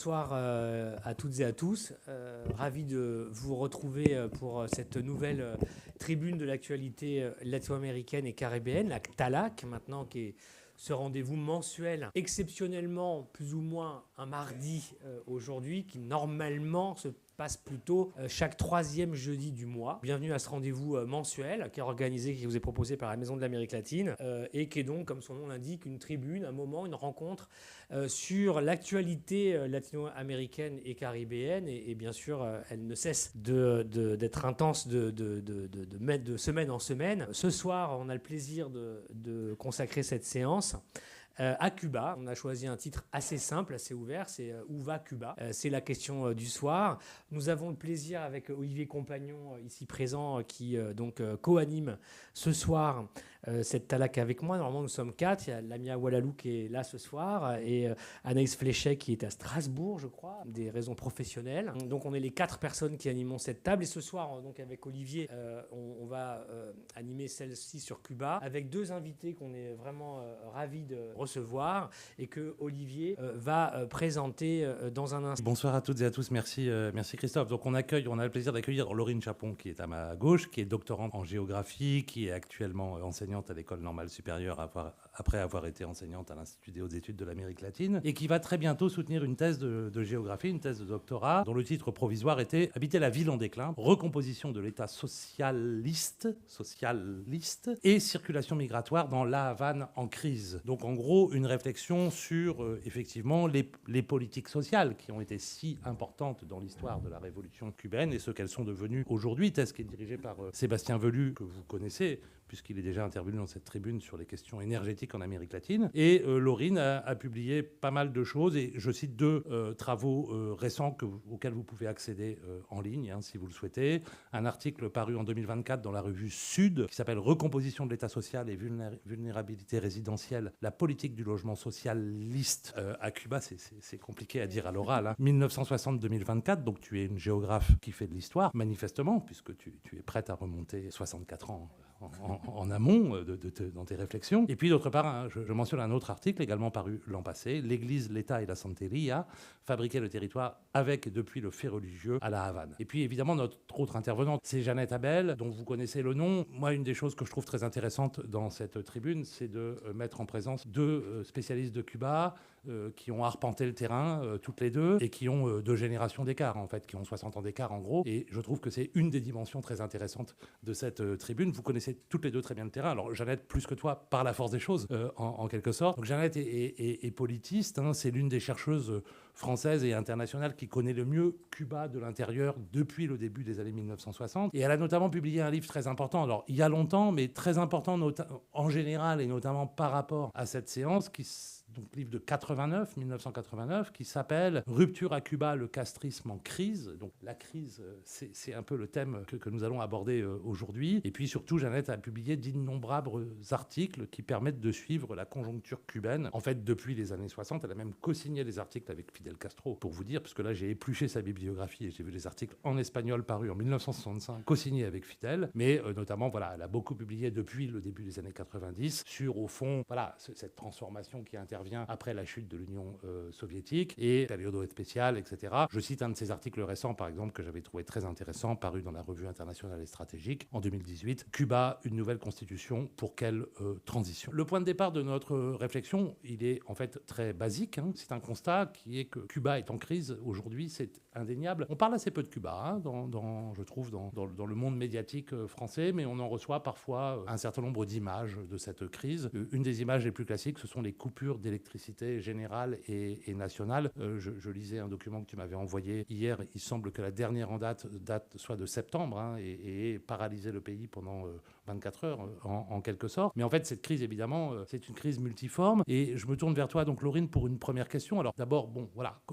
Bonsoir à toutes et à tous. Ravi de vous retrouver pour cette nouvelle tribune de l'actualité latino-américaine et caribéenne, la TALAC, maintenant qui est ce rendez-vous mensuel, exceptionnellement plus ou moins un mardi aujourd'hui, qui normalement se passe plutôt chaque troisième jeudi du mois. Bienvenue à ce rendez-vous mensuel qui est organisé, qui vous est proposé par la Maison de l'Amérique latine et qui est donc, comme son nom l'indique, une tribune, un moment, une rencontre sur l'actualité latino-américaine et caribéenne. Et bien sûr, elle ne cesse d'être intense de semaine en semaine. Ce soir, on a le plaisir de consacrer cette séance à Cuba. On a choisi un titre assez simple, assez ouvert, c'est Où va Cuba? C'est la question du soir. Nous avons le plaisir avec Olivier Compagnon, ici présent, qui co-anime ce soir cette TALAC avec moi. Normalement, nous sommes 4. Il y a Lamia Walalou qui est là ce soir et Anaïs Fléchet qui est à Strasbourg, je crois, des raisons professionnelles. Donc, on est les 4 personnes qui animons cette table. Et ce soir, donc, avec Olivier, on va animer celle-ci sur Cuba avec 2 invités qu'on est vraiment ravis de recevoir et que Olivier va présenter dans un instant. Bonsoir à toutes et à tous, merci Christophe. Donc on a le plaisir d'accueillir Laurine Chapon qui est à ma gauche, qui est doctorante en géographie, qui est actuellement enseignante à l'École normale supérieure après avoir été enseignante à l'Institut des hautes études de l'Amérique latine et qui va très bientôt soutenir une thèse de géographie, une thèse de doctorat dont le titre provisoire était Habiter la ville en déclin, recomposition de l'État socialiste et circulation migratoire dans la Havane en crise. Donc en gros, une réflexion sur effectivement les politiques sociales qui ont été si importantes dans l'histoire de la révolution cubaine et ce qu'elles sont devenues aujourd'hui. Thèse qui est dirigée par Sébastien Velu, que vous connaissez, puisqu'il est déjà intervenu dans cette tribune sur les questions énergétiques en Amérique latine. Et Laurine a publié pas mal de choses, et je cite 2 travaux récents auxquels vous pouvez accéder en ligne, si vous le souhaitez. Un article paru en 2024 dans la revue Sud, qui s'appelle « Recomposition de l'État social et vulnérabilité résidentielle, la politique du logement socialiste à Cuba ». C'est compliqué à dire à l'oral. 1960-2024, donc tu es une géographe qui fait de l'histoire, manifestement, puisque tu es prête à remonter 64 ans en amont dans tes réflexions. Et puis d'autre part, je mentionne un autre article également paru l'an passé, L'Église, l'État et la Santeria, fabriquer le territoire avec et depuis le fait religieux à la Havane. Et puis évidemment, notre autre intervenante, c'est Jeannette Abel, dont vous connaissez le nom. Moi, une des choses que je trouve très intéressantes dans cette tribune, c'est de mettre en présence 2 spécialistes de Cuba qui ont arpenté le terrain toutes les 2 et qui ont 2 générations d'écart, en fait, qui ont 60 ans d'écart en gros. Et je trouve que c'est une des dimensions très intéressantes de cette tribune. Vous connaissez toutes les 2 très bien le terrain. Alors Jeannette, plus que toi, par la force des choses, en quelque sorte. Donc Jeannette est politiste, c'est l'une des chercheuses françaises et internationales qui connaît le mieux Cuba de l'intérieur depuis le début des années 1960. Et elle a notamment publié un livre très important, alors il y a longtemps, mais très important en général et notamment par rapport à cette séance, donc livre de 1989, qui s'appelle « Rupture à Cuba, le castrisme en crise ». Donc la crise, c'est un peu le thème que nous allons aborder aujourd'hui. Et puis surtout, Jeannette a publié d'innombrables articles qui permettent de suivre la conjoncture cubaine. En fait, depuis les années 60, elle a même co-signé des articles avec Fidel Castro, pour vous dire, parce que là, j'ai épluché sa bibliographie et j'ai vu des articles en espagnol parus en 1965, co-signés avec Fidel. Mais notamment, voilà, elle a beaucoup publié depuis le début des années 90 sur, au fond, voilà, cette transformation qui intervient après la chute de l'Union soviétique et période spéciale, etc. Je cite un de ses articles récents, par exemple, que j'avais trouvé très intéressant, paru dans la revue internationale et stratégique en 2018. Cuba, une nouvelle constitution, pour quelle transition? Le point de départ de notre réflexion, il est en fait très basique. C'est un constat qui est que Cuba est en crise aujourd'hui, c'est indéniable. On parle assez peu de Cuba, je trouve, dans le monde médiatique français, mais on en reçoit parfois un certain nombre d'images de cette crise. Une des images les plus classiques, ce sont les coupures d'électricité générale et nationale. Je lisais un document que tu m'avais envoyé hier. Il semble que la dernière en date soit de septembre et paralyser le pays pendant 24 heures en quelque sorte. Mais en fait, cette crise, évidemment, c'est une crise multiforme. Et je me tourne vers toi, donc Laurine, pour une première question. Alors d'abord,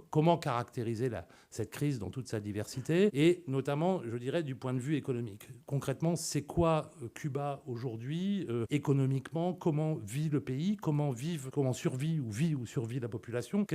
comment caractériser cette crise dans toute sa diversité et notamment, je dirais, du point de vue économique. Concrètement, c'est quoi Cuba aujourd'hui économiquement? Comment vit le pays? Comment survit ou survit la population?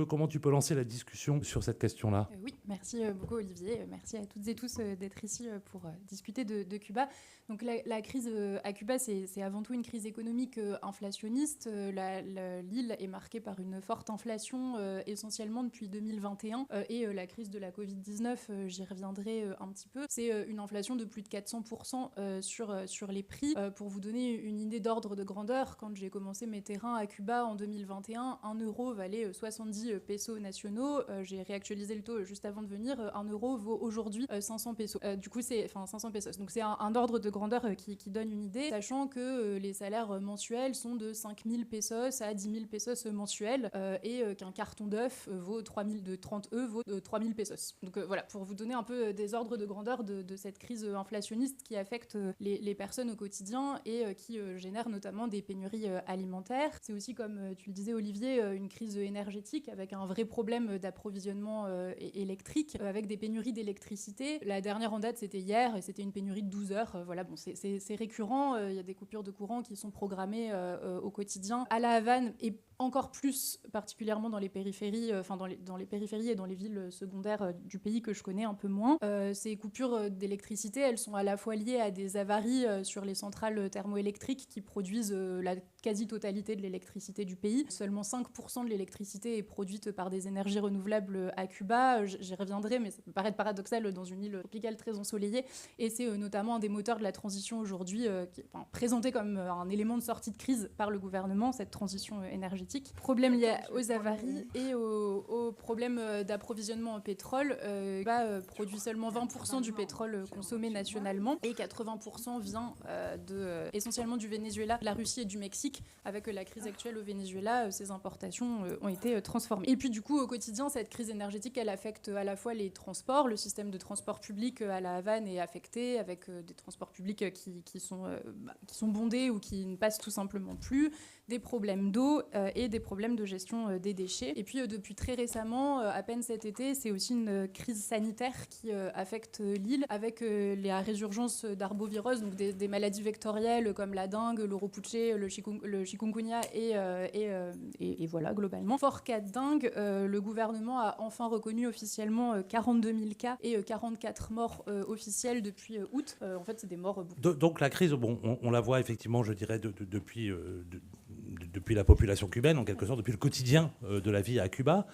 Comment tu peux lancer la discussion sur cette question-là? Oui, merci beaucoup Olivier. Merci à toutes et tous d'être ici pour discuter de Cuba. Donc la La crise à Cuba, c'est avant tout une crise économique inflationniste. L'île est marquée par une forte inflation essentiellement depuis 2021 et la crise de la Covid-19, j'y reviendrai un petit peu. C'est une inflation de plus de 400% sur les prix. Pour vous donner une idée d'ordre de grandeur, quand j'ai commencé mes terrains à Cuba en 2021, 1 euro valait 70 pesos nationaux. J'ai réactualisé le taux juste avant de venir. 1 euro vaut aujourd'hui 500 pesos. Du coup, 500 pesos. Donc c'est un ordre de grandeur qui donne une idée, sachant que les salaires mensuels sont de 5 000 pesos à 10 000 pesos mensuels et qu'un carton d'œufs vaut 30 vaut 3 000 pesos. Donc voilà, pour vous donner un peu des ordres de grandeur de cette crise inflationniste qui affecte les personnes au quotidien et qui génère notamment des pénuries alimentaires. C'est aussi, comme tu le disais Olivier, une crise énergétique avec un vrai problème d'approvisionnement électrique, avec des pénuries d'électricité. La dernière en date, c'était hier, et c'était une pénurie de 12 heures. Voilà, bon, c'est récurrent. Il y a des coupures de courant qui sont programmées au quotidien. À La Havane, et encore plus particulièrement dans les périphéries, dans les périphéries et dans les villes secondaires du pays que je connais un peu moins. Ces coupures d'électricité, elles sont à la fois liées à des avaries sur les centrales thermoélectriques qui produisent la quasi-totalité de l'électricité du pays. Seulement 5% de l'électricité est produite par des énergies renouvelables à Cuba. J'y reviendrai, mais ça peut paraître paradoxal dans une île tropicale très ensoleillée. Et c'est notamment un des moteurs de la transition aujourd'hui, qui est présenté comme un élément de sortie de crise par le gouvernement, cette transition énergétique. Problème lié aux avaries et aux problèmes d'approvisionnement en pétrole. Cuba produit seulement 20% du pétrole consommé nationalement et 80% vient essentiellement du Venezuela, de la Russie et du Mexique. Avec la crise actuelle au Venezuela, ces importations ont été transformées. Et puis du coup, au quotidien, cette crise énergétique, elle affecte à la fois les transports. Le système de transport public à La Havane est affecté, avec des transports publics qui sont bondés ou qui ne passent tout simplement plus, des problèmes d'eau et des problèmes de gestion des déchets. Et puis depuis très récemment, à peine cet été, c'est aussi une crise sanitaire qui affecte l'île, avec la résurgence d'arboviroses, donc des maladies vectorielles comme la dengue, le ropuche, le chikungunya et voilà, globalement. Fort cas de dengue, le gouvernement a enfin reconnu officiellement 42 000 cas et 44 morts officielles depuis août. En fait, c'est des morts... Donc la crise, bon, on la voit effectivement, je dirais, depuis la population cubaine, en quelque sorte, depuis le quotidien de la vie à Cuba.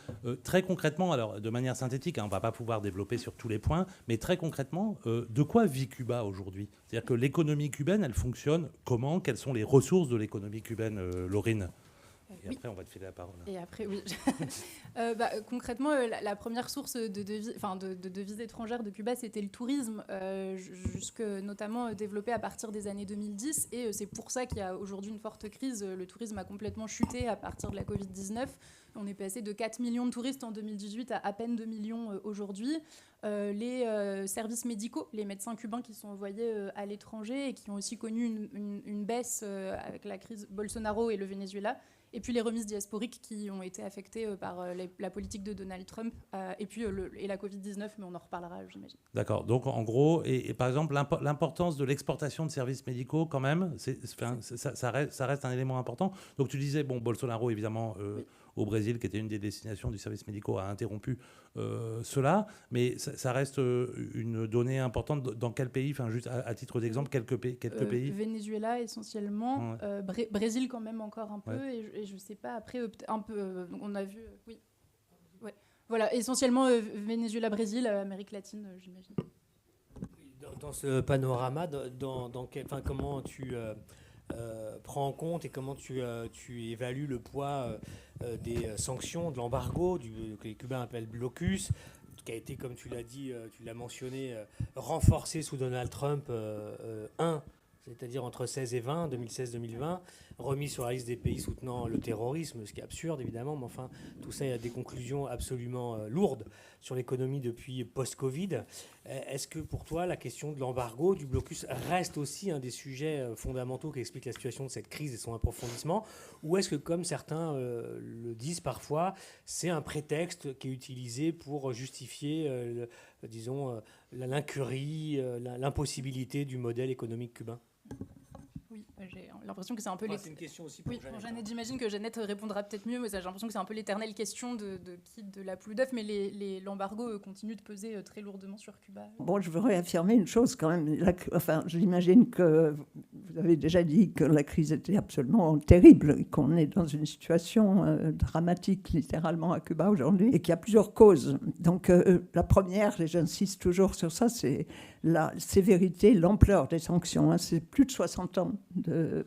Très concrètement, alors de manière synthétique, on ne va pas pouvoir développer sur tous les points, mais très concrètement, de quoi vit Cuba aujourd'hui ? C'est-à-dire que l'économie cubaine, elle fonctionne comment ? Quelles sont les ressources de l'économie cubaine, Laurine ? Et après, on va te filer la parole. Et après, oui. Concrètement, la première source de devises étrangères de Cuba, c'était le tourisme, notamment développé à partir des années 2010. Et c'est pour ça qu'il y a aujourd'hui une forte crise. Le tourisme a complètement chuté à partir de la Covid-19. On est passé de 4 millions de touristes en 2018 à peine 2 millions aujourd'hui. Les services médicaux, les médecins cubains qui sont envoyés à l'étranger et qui ont aussi connu une baisse avec la crise Bolsonaro et le Venezuela. Et puis les remises diasporiques qui ont été affectées par la politique de Donald Trump et puis la Covid-19, mais on en reparlera, j'imagine. D'accord. Donc en gros, et par exemple, l'importance de l'exportation de services médicaux, quand même, ça reste un élément important. Donc tu disais, bon, Bolsonaro, évidemment, oui, au Brésil, qui était une des destinations du service médical, a interrompu cela, mais ça reste une donnée importante. Dans quel pays, enfin juste à titre d'exemple, quelques pays Venezuela essentiellement, ouais. Brésil quand même encore un peu, ouais. et je ne sais pas, après un peu, on a vu, oui. Ouais. Voilà, essentiellement Venezuela, Brésil, Amérique latine, j'imagine. Dans ce panorama, comment tu... prends en compte et comment tu évalues le poids des sanctions, de l'embargo, que les Cubains appellent blocus, qui a été, comme tu l'as dit, tu l'as mentionné, renforcé sous Donald Trump 1, c'est-à-dire entre 16 et 20, 2016-2020, remis sur la liste des pays soutenant le terrorisme, ce qui est absurde évidemment, mais enfin tout ça, il y a des conclusions absolument lourdes sur l'économie depuis post-Covid. Est-ce que pour toi, la question de l'embargo, du blocus, reste aussi un des sujets fondamentaux qui explique la situation de cette crise et son approfondissement, ou est-ce que, comme certains le disent parfois, c'est un prétexte qui est utilisé pour justifier, l'incurie, l'impossibilité du modèle économique cubain ? Oui, j'ai l'impression que c'est un peu... C'est une question aussi pour Jeannette. Jeannette, j'imagine que Jeannette répondra peut-être mieux, mais j'ai l'impression que c'est un peu l'éternelle question de qui de la poule d'œuf, mais l'embargo continue de peser très lourdement sur Cuba. Bon, je veux réaffirmer une chose quand même. J'imagine que vous avez déjà dit que la crise était absolument terrible, qu'on est dans une situation dramatique littéralement à Cuba aujourd'hui, et qu'il y a plusieurs causes. Donc la première, et j'insiste toujours sur ça, c'est la sévérité, l'ampleur des sanctions. C'est plus de 60 ans,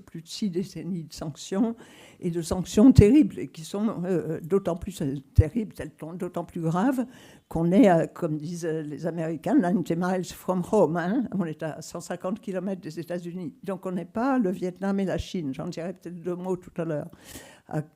plus de 6 décennies de sanctions, et de sanctions terribles, et qui sont d'autant plus terribles, d'autant plus graves, qu'on est, comme disent les Américains, 90 miles from home. On est à 150 km des États-Unis. Donc on n'est pas le Vietnam et la Chine. J'en dirai peut-être 2 mots tout à l'heure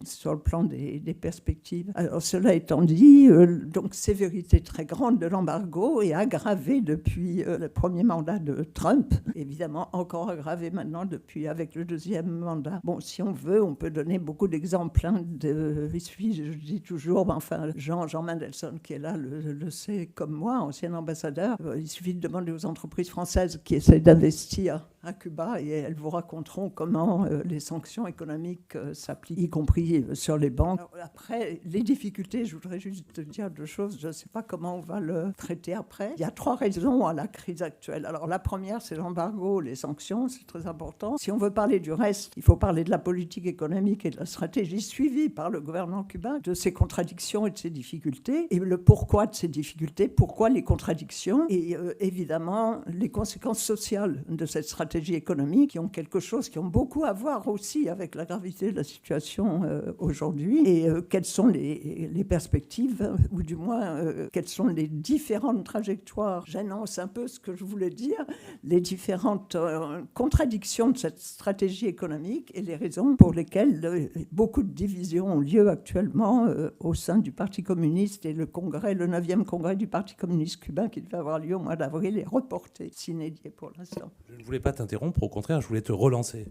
sur le plan des perspectives. Alors, cela étant dit, donc sévérité très grande de l'embargo et aggravée depuis le premier mandat de Trump, évidemment encore aggravée maintenant avec le deuxième mandat. Bon, si on veut, on peut donner beaucoup d'exemples. Il suffit, je dis toujours, Jean Mandelson qui est là le sait comme moi, ancien ambassadeur, il suffit de demander aux entreprises françaises qui essaient d'investir à Cuba et elles vous raconteront comment les sanctions économiques s'appliquent, y compris sur les banques. Alors, après, les difficultés, je voudrais juste te dire 2 choses, je ne sais pas comment on va le traiter après. Il y a 3 raisons à la crise actuelle. Alors la première, c'est l'embargo, les sanctions, c'est très important. Si on veut parler du reste, il faut parler de la politique économique et de la stratégie suivie par le gouvernement cubain, de ses contradictions et de ses difficultés, et le pourquoi de ces difficultés, pourquoi les contradictions, et évidemment les conséquences sociales de cette stratégie économique qui ont beaucoup à voir aussi avec la gravité de la situation aujourd'hui et quelles sont les perspectives ou du moins quelles sont les différentes trajectoires. J'annonce un peu ce que je voulais dire, les différentes contradictions de cette stratégie économique et les raisons pour lesquelles beaucoup de divisions ont lieu actuellement au sein du Parti communiste et le 9e congrès du Parti communiste cubain qui devait avoir lieu au mois d'avril est reporté, s'inédié pour l'instant. Je ne voulais pas t'interrompre, au contraire, je voulais te relancer.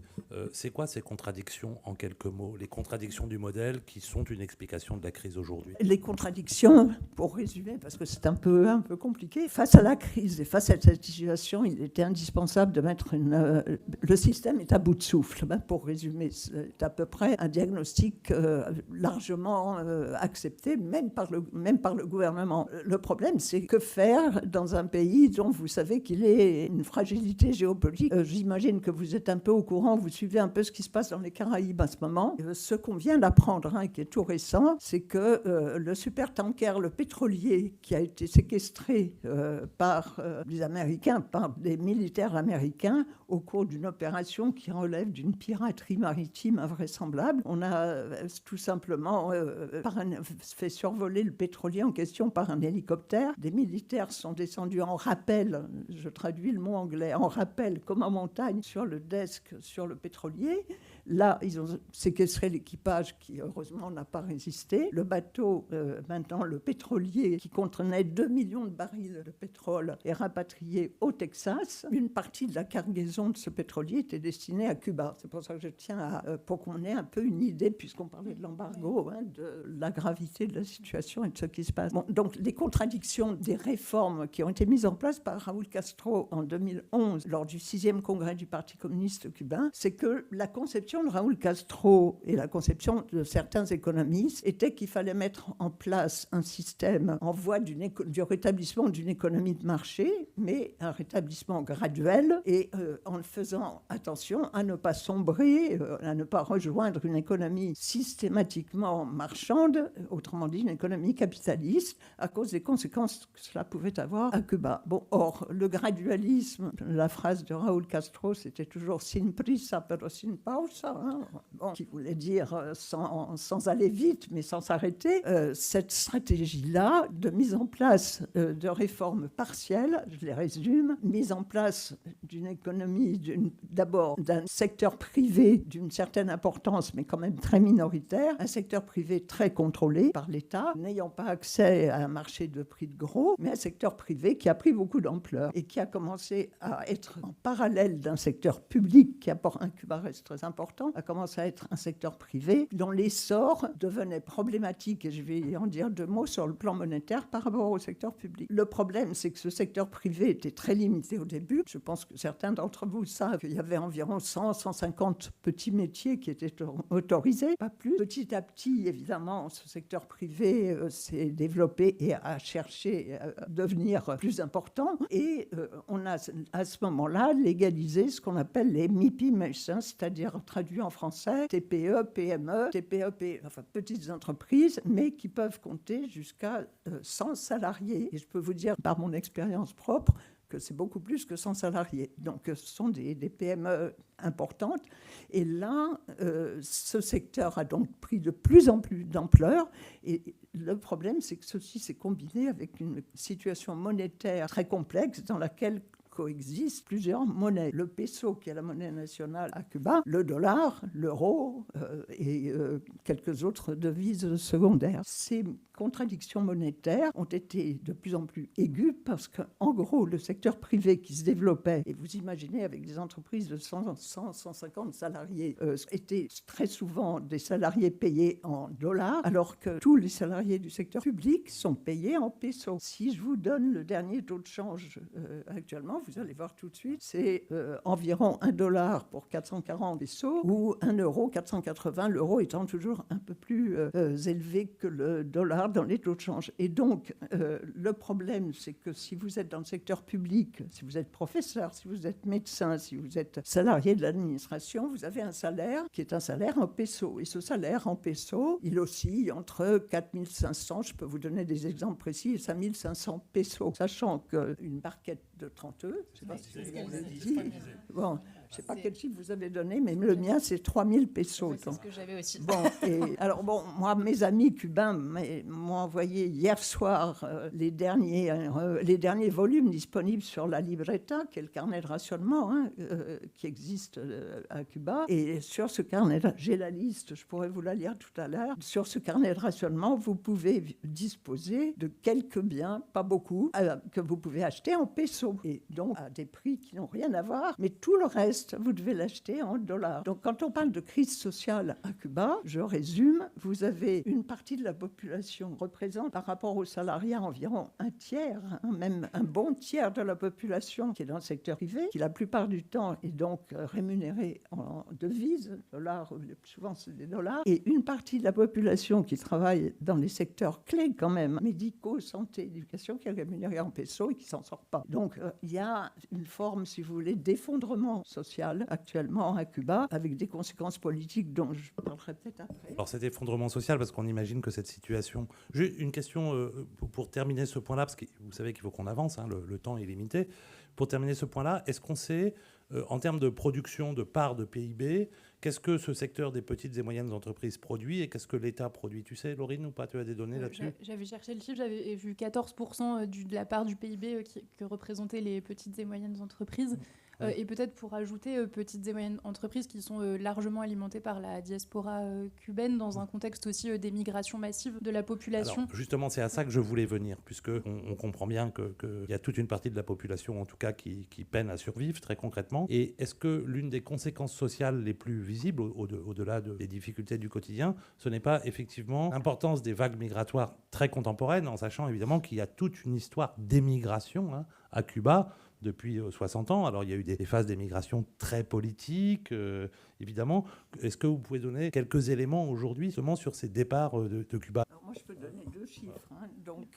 C'est quoi ces contradictions, en quelques mots? Les contradictions du modèle qui sont une explication de la crise aujourd'hui? Les contradictions, pour résumer, parce que c'est un peu compliqué, face à la crise et face à cette situation, il était indispensable de mettre le système est à bout de souffle. Pour résumer, c'est à peu près un diagnostic largement accepté, même par le gouvernement. Le problème, c'est que faire dans un pays dont vous savez qu'il est une fragilité géopolitique. J'imagine que vous êtes un peu au courant, vous suivez un peu ce qui se passe dans les Caraïbes en ce moment. Ce qu'on vient d'apprendre, qui est tout récent, c'est que le supertanker, le pétrolier, qui a été séquestré par les Américains, par des militaires américains, au cours d'une opération qui relève d'une piraterie maritime invraisemblable. On a tout simplement fait survoler le pétrolier en question par un hélicoptère. Des militaires sont descendus en rappel, je traduis le mot anglais, en rappel comme en montagne sur le desk, sur le pétrolier. Là, ils ont séquestré l'équipage qui, heureusement, n'a pas résisté. Le bateau, maintenant, le pétrolier, qui contenait 2 millions de barils de pétrole, est rapatrié au Texas. Une partie de la cargaison de ce pétrolier était destinée à Cuba. C'est pour ça que je tiens pour qu'on ait un peu une idée, puisqu'on parlait de l'embargo, de la gravité de la situation et de ce qui se passe. Bon, donc, les contradictions des réformes qui ont été mises en place par Raúl Castro en 2011, lors du 6e congrès du Parti communiste cubain, c'est que la conception de Raúl Castro et la conception de certains économistes était qu'il fallait mettre en place un système en voie du rétablissement d'une économie de marché, mais un rétablissement graduel et en faisant attention à ne pas sombrer, à ne pas rejoindre une économie systématiquement marchande, autrement dit une économie capitaliste, à cause des conséquences que cela pouvait avoir à Cuba. Bon, or, le gradualisme, la phrase de Raúl Castro, c'était toujours sin prisa pero sin pausa, qui voulait dire sans aller vite, mais sans s'arrêter. Cette stratégie-là de mise en place de réformes partielles, je les résume, mise en place d'une économie, d'abord d'un secteur privé d'une certaine importance, mais quand même très minoritaire, un secteur privé très contrôlé par l'État, n'ayant pas accès à un marché de prix de gros, mais un secteur privé qui a pris beaucoup d'ampleur et qui a commencé à être en parallèle parallèle d'un secteur public qui apporte un Cuba reste très important, a commencé à être un secteur privé dont l'essor devenait problématique, et je vais en dire 2 mots sur le plan monétaire par rapport au secteur public. Le problème, c'est que ce secteur privé était très limité au début. Je pense que certains d'entre vous savent qu'il y avait environ 100-150 petits métiers qui étaient autorisés, pas plus. Petit à petit, évidemment, ce secteur privé s'est développé et a cherché à devenir plus important. Et on a à ce moment-là légalisé ce qu'on appelle les MIPIMES, c'est-à-dire traduit en français TPE, PME, enfin petites entreprises, mais qui peuvent compter jusqu'à 100 salariés. Et je peux vous dire par mon expérience propre que c'est beaucoup plus que 100 salariés. Donc ce sont des PME importantes. Et là, ce secteur a donc pris de plus en plus d'ampleur. Et le problème, c'est que ceci s'est combiné avec une situation monétaire très complexe dans laquelle coexistent plusieurs monnaies. Le peso, qui est la monnaie nationale à Cuba, le dollar, l'euro et quelques autres devises secondaires. Ces contradictions monétaires ont été de plus en plus aiguës parce qu'en gros, le secteur privé qui se développait, et vous imaginez avec des entreprises de 150 salariés, étaient très souvent des salariés payés en dollars, alors que tous les salariés du secteur public sont payés en pesos. Si je vous donne le dernier taux de change actuellement, vous allez voir tout de suite, c'est environ $1 pour 440 pesos ou €1 480, l'euro étant toujours un peu plus élevé que le dollar dans les taux de change. Et donc, le problème, c'est que si vous êtes dans le secteur public, si vous êtes professeur, si vous êtes médecin, si vous êtes salarié de l'administration, vous avez un salaire qui est un salaire en pesos. Et ce salaire en pesos, il oscille entre 4 500, je peux vous donner des exemples précis, et 5 500 pesos. Sachant qu'une barquette de 30 œufs, je ne sais pas si vous l'avez dit, bon, je ne sais pas quel chiffre vous avez donné, mais le mien, c'est 3 000 pesos. Ouais, c'est ce que j'avais aussi. Bon, alors moi, mes amis cubains m'ont envoyé hier soir les derniers volumes disponibles sur la Libreta, qui est le carnet de rationnement qui existe à Cuba. Et sur ce carnet, j'ai la liste, je pourrais vous la lire tout à l'heure. Sur ce carnet de rationnement, vous pouvez disposer de quelques biens, pas beaucoup, que vous pouvez acheter en pesos. Et donc à des prix qui n'ont rien à voir, mais tout le reste, vous devez l'acheter en dollars. Donc, quand on parle de crise sociale à Cuba, je résume, vous avez une partie de la population représente par rapport au salariat environ un tiers, même un bon tiers de la population qui est dans le secteur privé, qui la plupart du temps est donc rémunérée en devises, dollars, souvent c'est des dollars, et une partie de la population qui travaille dans les secteurs clés quand même, médicaux, santé, éducation, qui est rémunérée en pesos et qui s'en sort pas. Donc, il y a une forme, si vous voulez, d'effondrement social actuellement à Cuba, avec des conséquences politiques dont je parlerai peut-être après. Alors cet effondrement social, parce qu'on imagine que cette situation... J'ai une question pour terminer ce point-là, parce que vous savez qu'il faut qu'on avance, le temps est limité. Pour terminer ce point-là, est-ce qu'on sait, en termes de production, de part de PIB, qu'est-ce que ce secteur des petites et moyennes entreprises produit et qu'est-ce que l'État produit? Tu sais, Laurine, ou pas? Tu as des données là-dessus? J'avais cherché le chiffre, j'avais vu 14% de la part du PIB que représentaient les petites et moyennes entreprises. Et peut-être pour ajouter, petites et moyennes entreprises qui sont largement alimentées par la diaspora cubaine dans un contexte aussi d'émigration massive de la population. Alors, justement, c'est à ça que je voulais venir, puisqu'on comprend bien qu'il y a toute une partie de la population, en tout cas, qui peine à survivre très concrètement. Et est-ce que l'une des conséquences sociales les plus visibles, au-delà des difficultés du quotidien, ce n'est pas effectivement l'importance des vagues migratoires très contemporaines, en sachant évidemment qu'il y a toute une histoire d'émigration à Cuba depuis 60 ans. Alors, il y a eu des phases d'émigration très politiques, évidemment. Est-ce que vous pouvez donner quelques éléments aujourd'hui, seulement sur ces départs de Cuba? Alors, moi, je peux donner 2 chiffres. Donc,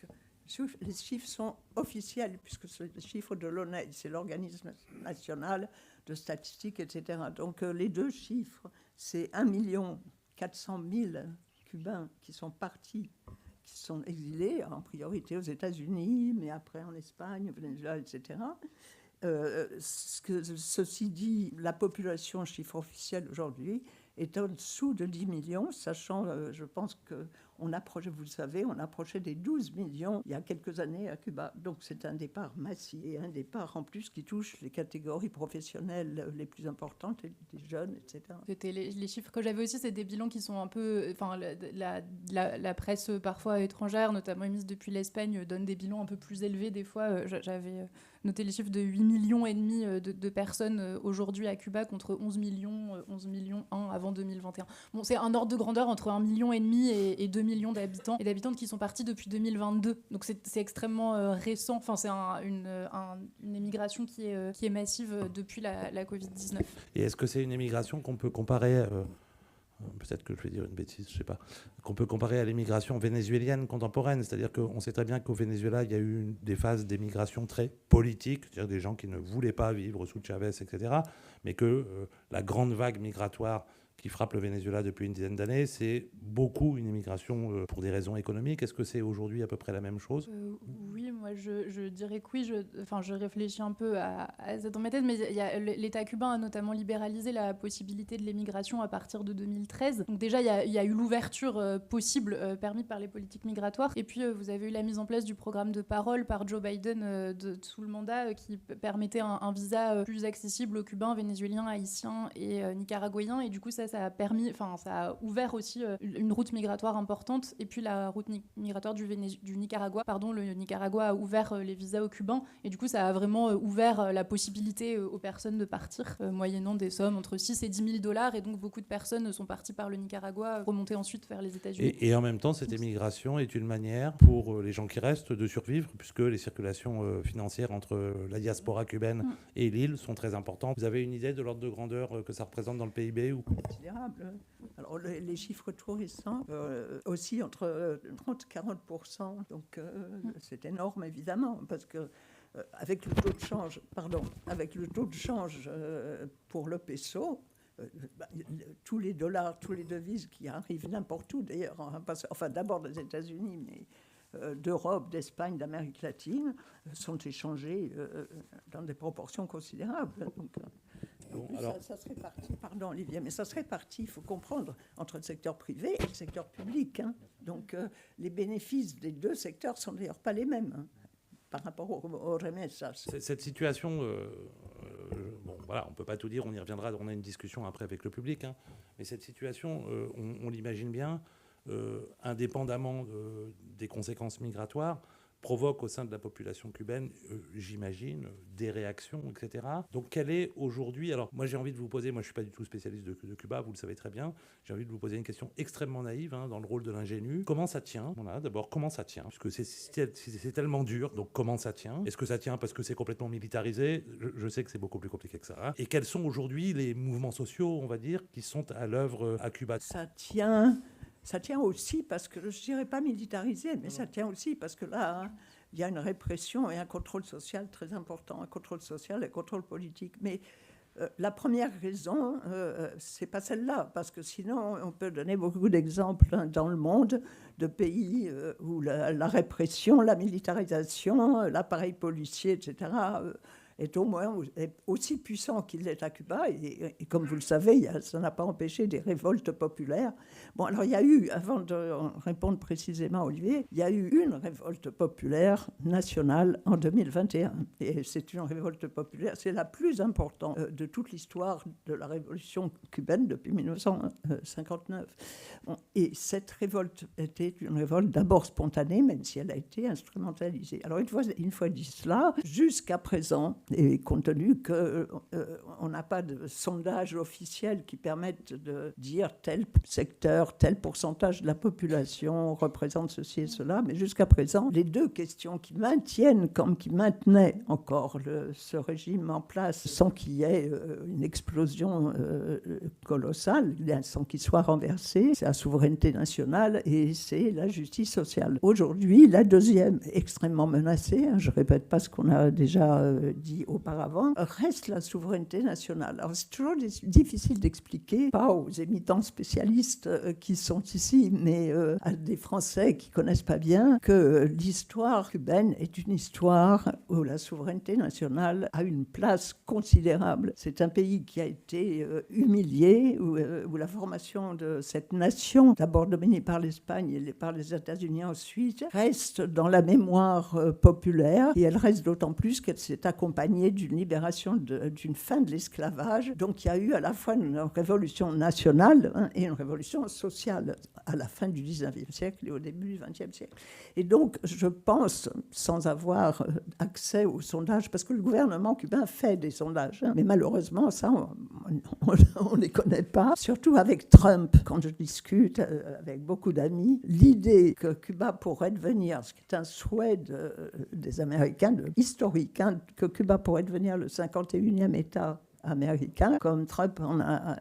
les chiffres sont officiels, puisque c'est les chiffres de l'ONED, c'est l'organisme national de statistiques, etc. Donc, les 2 chiffres, c'est 1 400 000 Cubains qui sont partis, qui sont exilés, en priorité aux États-Unis, mais après en Espagne, au Venezuela, etc. Ceci dit, la population, chiffre officiel aujourd'hui, est en dessous de 10 millions, sachant, je pense On approchait, vous le savez, on approchait des 12 millions il y a quelques années à Cuba. Donc c'est un départ massif, et un départ en plus qui touche les catégories professionnelles les plus importantes, les jeunes, etc. C'était les chiffres que j'avais aussi, c'est des bilans qui sont un peu... Enfin, la presse parfois étrangère, notamment émise depuis l'Espagne, donne des bilans un peu plus élevés des fois. J'avais noté les chiffres de 8,5 millions de personnes aujourd'hui à Cuba contre 11 millions 1 avant 2021. Bon, c'est un ordre de grandeur entre 1,5 million et 2 millions d'habitants et d'habitantes qui sont partis depuis 2022. Donc c'est extrêmement récent. Enfin, c'est une émigration qui est massive depuis la Covid-19. Et est-ce que c'est une émigration qu'on peut comparer peut-être que je vais dire une bêtise, je sais pas, qu'on peut comparer à l'émigration vénézuélienne contemporaine, c'est-à-dire qu'on sait très bien qu'au Venezuela, il y a eu des phases d'émigration très politiques, c'est-à-dire des gens qui ne voulaient pas vivre sous Chavez, etc., mais que la grande vague migratoire qui frappe le Venezuela depuis une dizaine d'années, c'est beaucoup une immigration pour des raisons économiques. Est-ce que c'est aujourd'hui à peu près la même chose ? Oui, moi je dirais que oui. Je réfléchis un peu à ça dans ma tête, mais l'État cubain a notamment libéralisé la possibilité de l'émigration à partir de 2013. Donc déjà, il y a eu l'ouverture possible permise par les politiques migratoires. Et puis, vous avez eu la mise en place du programme de parole par Joe Biden sous le mandat qui permettait un visa plus accessible aux Cubains, Vénézuéliens, Haïtiens et Nicaraguayens. Et du coup, ça a permis, ça a ouvert aussi une route migratoire importante. Et puis la route migratoire du Nicaragua, le Nicaragua a ouvert les visas aux Cubains. Et du coup, ça a vraiment ouvert la possibilité aux personnes de partir, moyennant des sommes entre 6 et 10 000 $. Et donc, beaucoup de personnes sont parties par le Nicaragua, remontées ensuite vers les États-Unis. Et en même temps, cette émigration est une manière pour les gens qui restent de survivre, puisque les circulations financières entre la diaspora cubaine et l'île sont très importantes. Vous avez une idée de l'ordre de grandeur que ça représente dans le PIB ou... Considérable. Alors, les chiffres trop récents, aussi entre 30 et 40%. Donc, c'est énorme, évidemment, parce que avec le taux de change, pour le peso, tous les dollars, tous les devises qui arrivent n'importe où, d'ailleurs, d'abord des États-Unis, mais d'Europe, d'Espagne, d'Amérique latine, sont échangés dans des proportions considérables. Donc, ça serait parti, pardon Olivier, mais ça serait parti, il faut comprendre, entre le secteur privé et le secteur public. Donc les bénéfices des deux secteurs ne sont d'ailleurs pas les mêmes par rapport aux remesses. Cette situation, on ne peut pas tout dire, on y reviendra, on a une discussion après avec le public, mais cette situation, on l'imagine bien, indépendamment des conséquences migratoires, provoque au sein de la population cubaine, j'imagine, des réactions, etc. Donc, quelle est aujourd'hui... Alors, moi, j'ai envie de vous poser... Moi, je ne suis pas du tout spécialiste de Cuba, vous le savez très bien. J'ai envie de vous poser une question extrêmement naïve, dans le rôle de l'ingénu. Comment ça tient ? Voilà, d'abord, comment ça tient ? Puisque c'est tellement dur, donc comment ça tient ? Est-ce que ça tient parce que c'est complètement militarisé ? Je sais que c'est beaucoup plus compliqué que ça. Et quels sont aujourd'hui les mouvements sociaux, on va dire, qui sont à l'œuvre à Cuba ? Ça tient aussi parce que, je ne dirais pas militarisé, mais ça tient aussi parce que là, il y a une répression et un contrôle social très important, un contrôle social et un contrôle politique. Mais la première raison, ce n'est pas celle-là, parce que sinon, on peut donner beaucoup d'exemples dans le monde de pays où la répression, la militarisation, l'appareil policier, etc., est au moins aussi puissant qu'il l'est à Cuba. Et comme vous le savez, ça n'a pas empêché des révoltes populaires. Bon, alors il y a eu, avant de répondre précisément à Olivier, il y a eu une révolte populaire nationale en 2021. Et c'est une révolte populaire, c'est la plus importante de toute l'histoire de la révolution cubaine depuis 1959. Bon, et cette révolte était une révolte d'abord spontanée, même si elle a été instrumentalisée. Alors une fois dit cela, jusqu'à présent, et compte tenu qu'on n'a pas de sondage officiel qui permette de dire tel secteur, tel pourcentage de la population représente ceci et cela, mais jusqu'à présent, les deux questions qui maintiennent, comme qui maintenaient encore ce régime en place sans qu'il y ait une explosion colossale, sans qu'il soit renversé, c'est la souveraineté nationale et c'est la justice sociale. Aujourd'hui, la deuxième, extrêmement menacée, je ne répète pas ce qu'on a déjà dit dit auparavant, reste la souveraineté nationale. Alors c'est toujours difficile d'expliquer, pas aux émitants spécialistes qui sont ici, mais à des Français qui connaissent pas bien, que l'histoire cubaine est une histoire où la souveraineté nationale a une place considérable. C'est un pays qui a été humilié, où la formation de cette nation, d'abord dominée par l'Espagne et par les États-Unis ensuite, reste dans la mémoire populaire, et elle reste d'autant plus qu'elle s'est accompagnée d'une libération, d'une fin de l'esclavage. Donc il y a eu à la fois une révolution nationale et une révolution sociale à la fin du XIXe siècle et au début du XXe siècle. Et donc je pense, sans avoir accès aux sondages, parce que le gouvernement cubain fait des sondages, mais malheureusement ça on ne les connaît pas, surtout avec Trump. Quand je discute avec beaucoup d'amis, l'idée que Cuba pourrait devenir, ce qui est un souhait des Américains, historique, que Cuba pourrait devenir le 51e État américain, comme Trump en a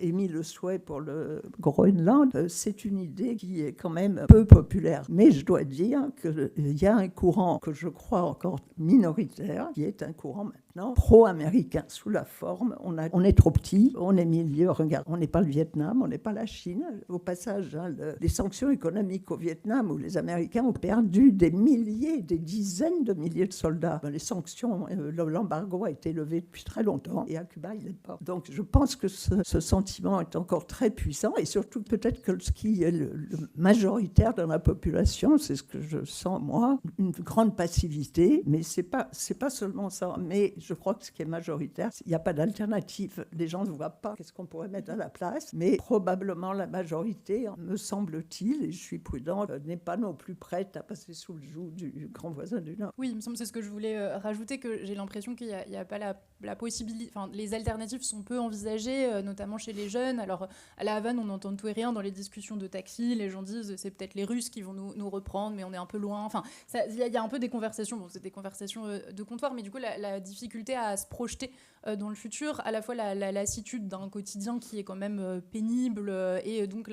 émis le souhait pour le Groenland, c'est une idée qui est quand même peu populaire. Mais je dois dire qu'il y a un courant que je crois encore minoritaire, qui est un courant maintenant pro-américain, sous la forme, on est trop petit, on est milieu, regarde, on n'est pas le Vietnam, on n'est pas la Chine. Au passage, les sanctions économiques au Vietnam, où les Américains ont perdu des milliers, des dizaines de milliers de soldats, les sanctions, l'embargo a été levé depuis très longtemps, et à Cuba, il n'est pas. Donc je pense que ce sentiment est encore très puissant, et surtout peut-être que ce qui est le majoritaire dans la population, c'est ce que je sens moi, une grande passivité, mais c'est pas seulement ça, mais je crois que ce qui est majoritaire, il n'y a pas d'alternative. Les gens ne voient pas qu'est-ce qu'on pourrait mettre à la place, mais probablement la majorité, me semble-t-il, et je suis prudente, n'est pas non plus prête à passer sous le joug du grand voisin du Nord. Oui, il me semble, c'est ce que je voulais rajouter, que j'ai l'impression qu'il n'y a pas la possibilité, enfin les alternatives sont peu envisagées, notamment chez les jeunes. Alors à la Havane, on n'entend tout et rien dans les discussions de taxi, les gens disent c'est peut-être les Russes qui vont nous reprendre, mais on est un peu loin. Enfin, il y a un peu des conversations, bon, c'est des conversations de comptoir, mais du coup la difficulté à se projeter dans le futur, à la fois la lassitude d'un quotidien qui est quand même pénible, et donc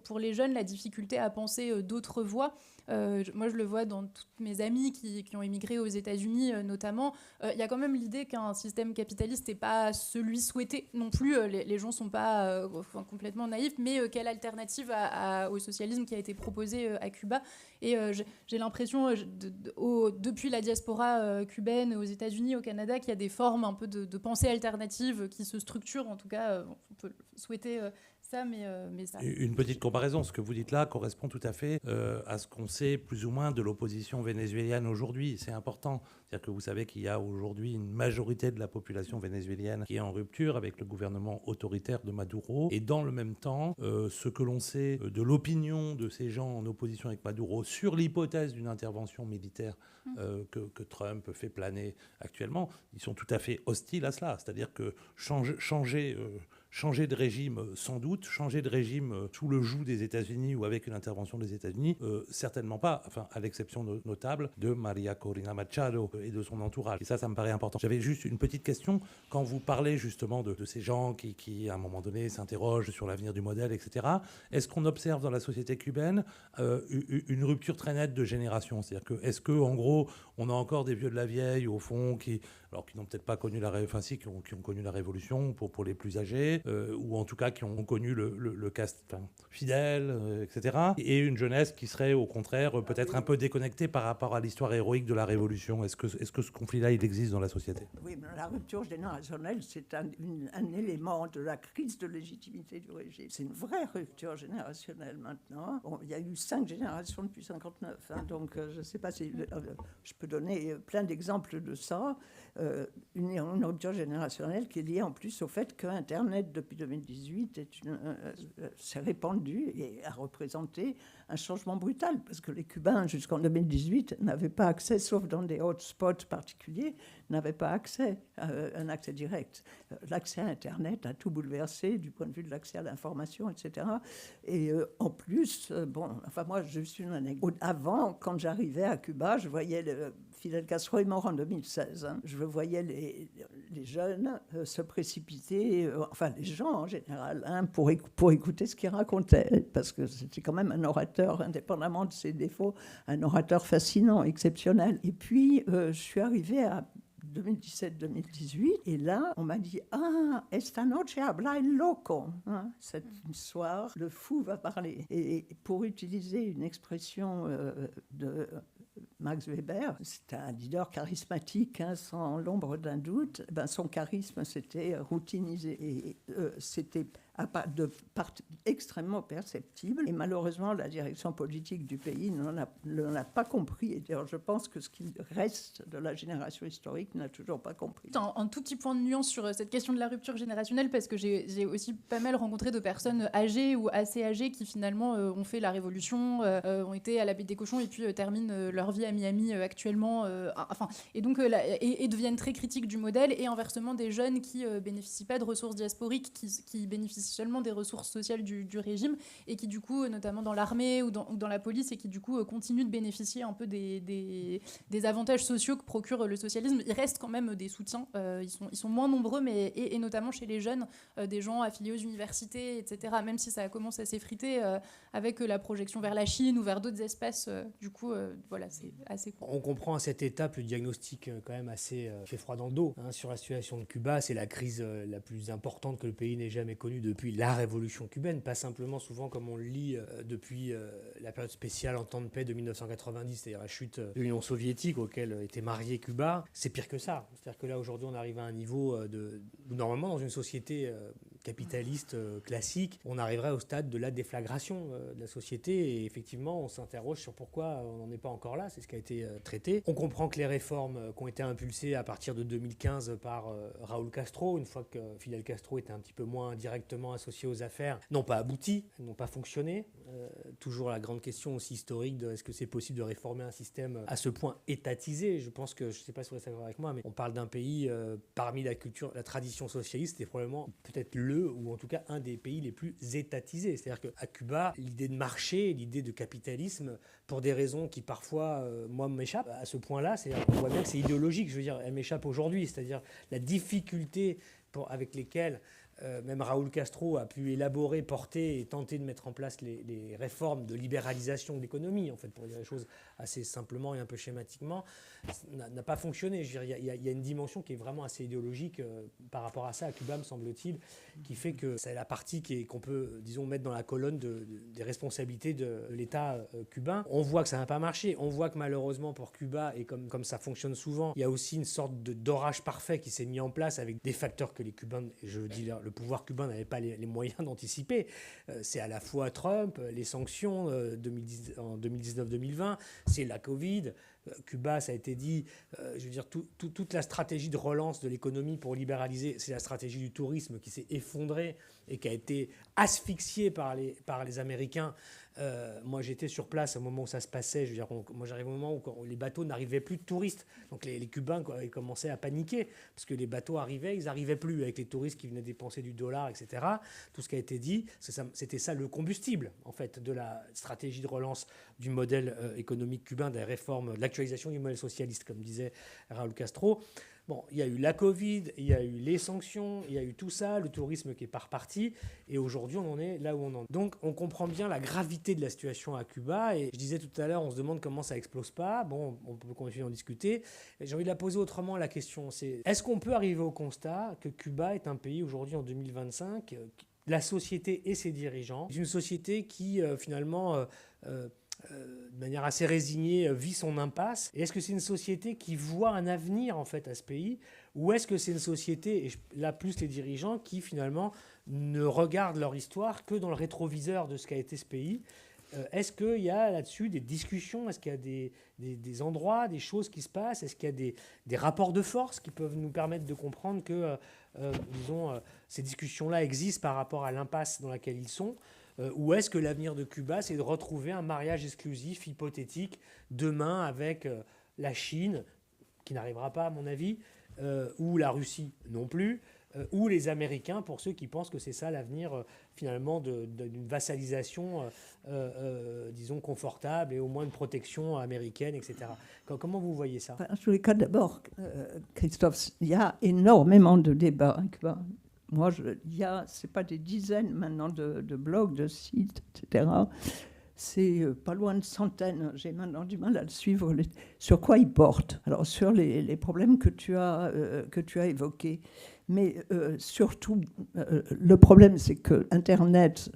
pour les jeunes, la difficulté à penser d'autres voies. Moi, je le vois dans toutes mes amies qui ont émigré aux États-Unis, notamment. Il y a quand même l'idée qu'un système capitaliste n'est pas celui souhaité non plus. Les gens ne sont pas complètement naïfs, mais quelle alternative au socialisme qui a été proposé à Cuba. Et j'ai l'impression, depuis la diaspora cubaine aux États-Unis, au Canada, qu'il y a des formes un peu de pensée alternative qui se structurent. En tout cas, on peut souhaiter ça, mais ça. Une petite comparaison, ce que vous dites là correspond tout à fait à ce qu'on sait plus ou moins de l'opposition vénézuélienne aujourd'hui. C'est important. C'est-à-dire que vous savez qu'il y a aujourd'hui une majorité de la population vénézuélienne qui est en rupture avec le gouvernement autoritaire de Maduro. Et dans le même temps, ce que l'on sait de l'opinion de ces gens en opposition avec Maduro sur l'hypothèse d'une intervention militaire que Trump fait planer actuellement, ils sont tout à fait hostiles à cela. C'est-à-dire que changer de régime, sans doute, changer de régime sous le joug des États-Unis ou avec une intervention des États-Unis, certainement pas, enfin, à l'exception notable de Maria Corina Machado et de son entourage. Et ça me paraît important. J'avais juste une petite question. Quand vous parlez justement de ces gens qui, à un moment donné, s'interrogent sur l'avenir du modèle, etc., est-ce qu'on observe dans la société cubaine une rupture très nette de génération ? C'est-à-dire que, est-ce qu'en gros, on a encore des vieux de la vieille, au fond, qui n'ont peut-être pas connu qui ont connu la révolution pour les plus âgés, ou en tout cas qui ont connu le caste fidèle, etc. Et une jeunesse qui serait au contraire peut-être un peu déconnectée par rapport à l'histoire héroïque de la révolution. Est-ce que ce conflit-là, il existe dans la société ? Oui, mais la rupture générationnelle, c'est un élément de la crise de légitimité du régime. C'est une vraie rupture générationnelle maintenant. Bon, il y a eu 5 générations depuis 1959, donc je ne sais pas si je peux donner plein d'exemples de ça. Une rupture générationnelle qui est liée en plus au fait qu'Internet, depuis 2018, s'est répandu et a représenté un changement brutal, parce que les Cubains, jusqu'en 2018, n'avaient pas accès, sauf dans des hotspots particuliers, n'avaient pas accès à un accès direct. L'accès à Internet a tout bouleversé du point de vue de l'accès à l'information, etc. Et en plus, moi, juste une anecdote. Avant, quand j'arrivais à Cuba, je voyais Fidel Castro est mort en 2016. Je voyais les jeunes se précipiter, enfin les gens en général, pour écouter ce qu'il racontait, parce que c'était quand même un orateur, indépendamment de ses défauts, un orateur fascinant, exceptionnel. Et puis, je suis arrivée à 2017-2018, et là, on m'a dit « Ah, esta noche habla el loco ». Cette soir, le fou va parler. Et pour utiliser une expression de Max Weber, c'était un leader charismatique, sans l'ombre d'un doute. Son charisme s'était routinisé et c'était extrêmement perceptible. Et malheureusement, la direction politique du pays n'en a pas compris. Et d'ailleurs, je pense que ce qui reste de la génération historique n'a toujours pas compris. Un tout petit point de nuance sur cette question de la rupture générationnelle, parce que j'ai aussi pas mal rencontré de personnes âgées ou assez âgées qui finalement ont fait la révolution, ont été à la baie des cochons et puis terminent leur vie à Miami actuellement. Et donc et deviennent très critiques du modèle, et inversement des jeunes qui bénéficient pas de ressources diasporiques, qui bénéficient seulement des ressources sociales du régime, et qui du coup, notamment dans l'armée ou dans la police, et qui du coup continuent de bénéficier un peu des avantages sociaux que procure le socialisme. Il reste quand même des soutiens, ils sont moins nombreux, mais et notamment chez les jeunes, des gens affiliés aux universités, etc., même si ça commence à s'effriter avec la projection vers la Chine ou vers d'autres espaces, du coup, voilà, c'est assez court. On comprend à cette étape le diagnostic quand même assez fait froid dans le dos sur la situation de Cuba. C'est la crise la plus importante que le pays n'ait jamais connue depuis la révolution cubaine, pas simplement souvent comme on le lit depuis la période spéciale en temps de paix de 1990, c'est-à-dire la chute de l'Union soviétique auquel était marié Cuba. C'est pire que ça. C'est-à-dire que là aujourd'hui on arrive à un niveau où normalement dans une société capitaliste classique, on arriverait au stade de la déflagration de la société, et effectivement on s'interroge sur pourquoi on n'en est pas encore là. C'est ce qui a été traité. On comprend que les réformes qui ont été impulsées à partir de 2015 par Raúl Castro, une fois que Fidel Castro était un petit peu moins directement associé aux affaires, n'ont pas abouti, n'ont pas fonctionné. Toujours la grande question aussi historique de est-ce que c'est possible de réformer un système à ce point étatisé. Je pense que, je ne sais pas si vous êtes d'accord avec moi, mais on parle d'un pays parmi la tradition socialiste, c'est probablement peut-être ou en tout cas un des pays les plus étatisés. C'est-à-dire qu'à Cuba, l'idée de marché, l'idée de capitalisme, pour des raisons qui parfois, moi, m'échappent à ce point-là, on voit bien que c'est idéologique, je veux dire, elle m'échappe aujourd'hui, c'est-à-dire la difficulté avec lesquelles même Raúl Castro a pu élaborer, porter et tenter de mettre en place les réformes de libéralisation de l'économie, en fait, pour dire les choses assez simplement et un peu schématiquement, n'a pas fonctionné. Je veux dire, il y a une dimension qui est vraiment assez idéologique par rapport à ça, à Cuba, me semble-t-il, qui fait que c'est la partie qu'on peut, disons, mettre dans la colonne des responsabilités de l'État cubain. On voit que ça n'a pas marché. On voit que malheureusement pour Cuba, et comme ça fonctionne souvent, il y a aussi une sorte d'orage parfait qui s'est mis en place avec des facteurs que les Cubains, je dis le pouvoir cubain n'avait pas les moyens d'anticiper. C'est à la fois Trump, les sanctions en 2019-2020, c'est la Covid. Cuba, ça a été dit, je veux dire, toute la stratégie de relance de l'économie pour libéraliser, c'est la stratégie du tourisme qui s'est effondrée et qui a été asphyxiée par les Américains. Moi, j'étais sur place au moment où ça se passait. Je veux dire, moi, j'arrive au moment où les bateaux n'arrivaient plus de touristes. Donc, les Cubains ils commençaient à paniquer parce que les bateaux arrivaient, ils n'arrivaient plus avec les touristes qui venaient dépenser du dollar, etc. Tout ce qui a été dit, c'était ça le combustible, en fait, de la stratégie de relance du modèle économique cubain, des réformes, de l'actualisation du modèle socialiste, comme disait Raúl Castro. Bon, il y a eu la Covid, il y a eu les sanctions, il y a eu tout ça, le tourisme qui est pas reparti, et aujourd'hui on en est là où on en est. Donc on comprend bien la gravité de la situation à Cuba, et je disais tout à l'heure, on se demande comment ça explose pas. Bon, on peut continuer d'en discuter. J'ai envie de la poser autrement, la question, c'est est-ce qu'on peut arriver au constat que Cuba est un pays aujourd'hui en 2025, la société et ses dirigeants, une société qui finalement... de manière assez résignée, vit son impasse. Et est-ce que c'est une société qui voit un avenir en fait à ce pays, ou est-ce que c'est une société, et là plus les dirigeants, qui finalement ne regardent leur histoire que dans le rétroviseur de ce qu'a été ce pays? Est-ce qu'il y a là-dessus des discussions? Est-ce qu'il y a des endroits, des choses qui se passent? Est-ce qu'il y a des rapports de force qui peuvent nous permettre de comprendre que disons, ces discussions-là existent par rapport à l'impasse dans laquelle ils sont? Ou est-ce que l'avenir de Cuba, c'est de retrouver un mariage exclusif, hypothétique, demain avec la Chine, qui n'arrivera pas à mon avis, ou la Russie non plus, ou les Américains, pour ceux qui pensent que c'est ça l'avenir finalement d'une vassalisation, disons, confortable et au moins une protection américaine, etc. Comment vous voyez ça? En tous les cas, d'abord, Christophe, il y a énormément de débats. Moi, c'est pas des dizaines maintenant de blogs, de sites, etc. C'est pas loin de centaines. J'ai maintenant du mal à le suivre. Sur quoi ils portent? Alors, sur les problèmes que tu as évoqués. Mais surtout, le problème, c'est que Internet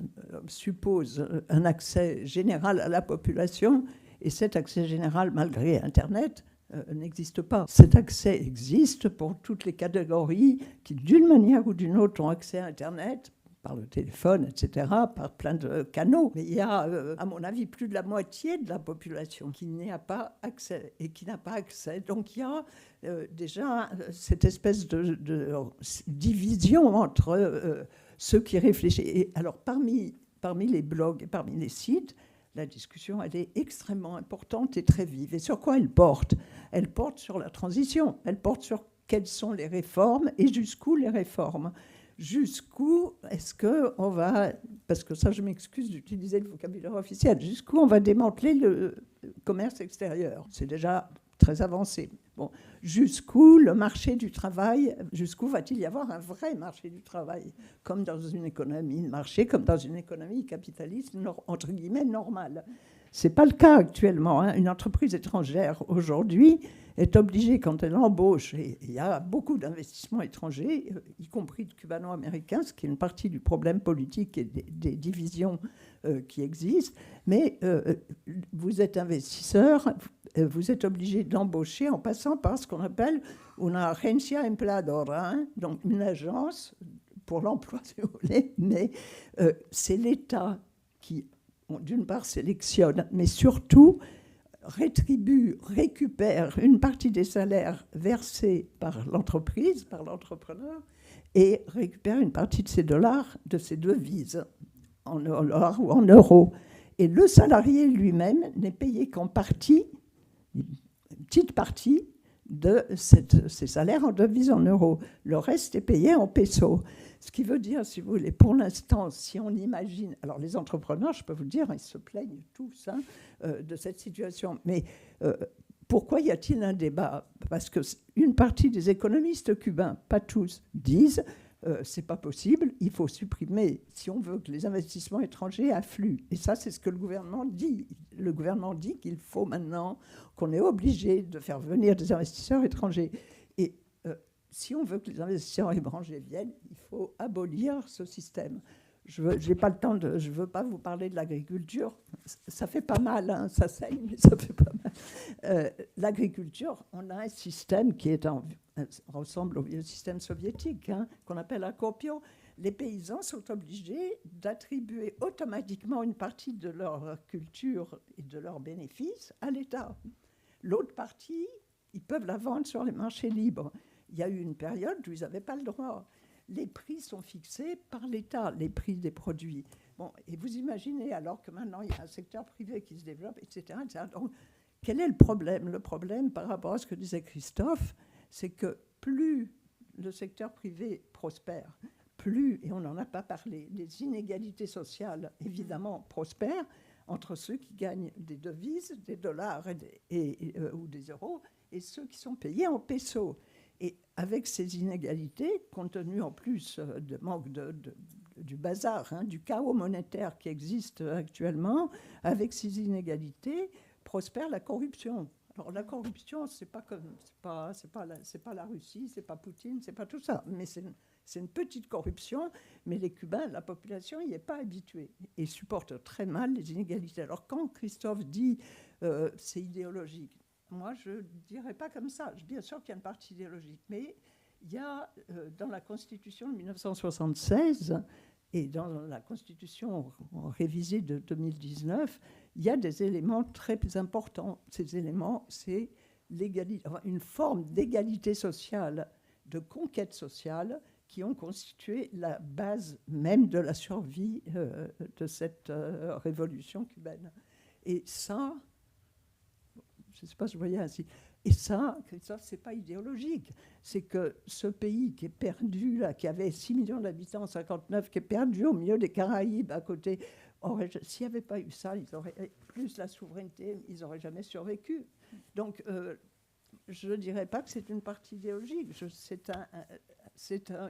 suppose un accès général à la population. Et cet accès général, malgré Internet, n'existe pas. Cet accès existe pour toutes les catégories qui, d'une manière ou d'une autre, ont accès à Internet, par le téléphone, etc., par plein de canaux. Mais il y a, à mon avis, plus de la moitié de la population qui n'y a pas accès et qui n'a pas accès. Donc il y a déjà cette espèce de division entre ceux qui réfléchissent. Et alors parmi les blogs et parmi les sites, la discussion, elle est extrêmement importante et très vive. Et sur quoi elle porte? Elle porte sur la transition. Elle porte sur quelles sont les réformes et jusqu'où les réformes. Jusqu'où est-ce qu'on va, parce que ça je m'excuse d'utiliser le vocabulaire officiel, jusqu'où on va démanteler le commerce extérieur. C'est déjà très avancé. Bon, jusqu'où le marché du travail, jusqu'où va-t-il y avoir un vrai marché du travail, comme dans une économie de marché, comme dans une économie capitaliste, entre guillemets, normale. Ce n'est pas le cas actuellement. Une entreprise étrangère, aujourd'hui, est obligée, quand elle embauche, et il y a beaucoup d'investissements étrangers, y compris de cubano-américains, ce qui est une partie du problème politique et des divisions qui existent, mais vous êtes investisseur, vous êtes obligé d'embaucher en passant par ce qu'on appelle una agencia empleadora, donc une agence pour l'emploi, si vous voulez, mais c'est l'État qui, d'une part, sélectionne, mais surtout rétribue, récupère une partie des salaires versés par l'entreprise, par l'entrepreneur, et récupère une partie de ces dollars, de ces devises, en dollars ou en euros. Et le salarié lui-même n'est payé qu'en partie, une petite partie, de ces salaires en devises en euros. Le reste est payé en pesos. Ce qui veut dire, si vous voulez, pour l'instant, si on imagine... Alors, les entrepreneurs, je peux vous le dire, ils se plaignent tous de cette situation. Mais pourquoi y a-t-il un débat? Parce qu'une partie des économistes cubains, pas tous, disent c'est pas possible, il faut supprimer, si on veut que les investissements étrangers affluent. Et ça, c'est ce que le gouvernement dit. Le gouvernement dit qu'il faut maintenant, qu'on est obligé de faire venir des investisseurs étrangers. Et si on veut que les investisseurs étrangers viennent, il faut abolir ce système. Je ne veux pas vous parler de l'agriculture. Ça fait pas mal, ça saigne, mais ça fait pas mal. L'agriculture, on a un système qui ressemble au vieux système soviétique, qu'on appelle acopio. Les paysans sont obligés d'attribuer automatiquement une partie de leur culture et de leurs bénéfices à l'État. L'autre partie, ils peuvent la vendre sur les marchés libres. Il y a eu une période où ils n'avaient pas le droit. Les prix sont fixés par l'État, les prix des produits. Bon, et vous imaginez, alors que maintenant, il y a un secteur privé qui se développe, etc. Donc, quel est le problème? Le problème, par rapport à ce que disait Christophe, c'est que plus le secteur privé prospère, plus, et on n'en a pas parlé, les inégalités sociales, évidemment, prospèrent entre ceux qui gagnent des devises, des dollars ou des euros, et ceux qui sont payés en pesos. Et avec ces inégalités, compte tenu en plus de manque du bazar, du chaos monétaire qui existe actuellement, avec ces inégalités, prospère la corruption. Alors la corruption, c'est pas la Russie, c'est pas Poutine, c'est pas tout ça, mais c'est une petite corruption. Mais les Cubains, la population, n'y est pas habituée et supporte très mal les inégalités. Alors quand Christophe dit c'est idéologique, moi, je ne dirais pas comme ça. Bien sûr qu'il y a une partie idéologique, mais il y a dans la Constitution de 1976 et dans la Constitution révisée de 2019, il y a des éléments très importants. Ces éléments, c'est une forme d'égalité sociale, de conquête sociale, qui ont constitué la base même de la survie de cette révolution cubaine. Et ça... Je ne sais pas si vous voyez ainsi. Et ça, Christophe, ce n'est pas idéologique. C'est que ce pays qui est perdu, là, qui avait 6 millions d'habitants en 1959, qui est perdu au milieu des Caraïbes, à côté, s'il n'y avait pas eu ça, ils auraient plus la souveraineté, ils n'auraient jamais survécu. Donc, je ne dirais pas que c'est une partie idéologique.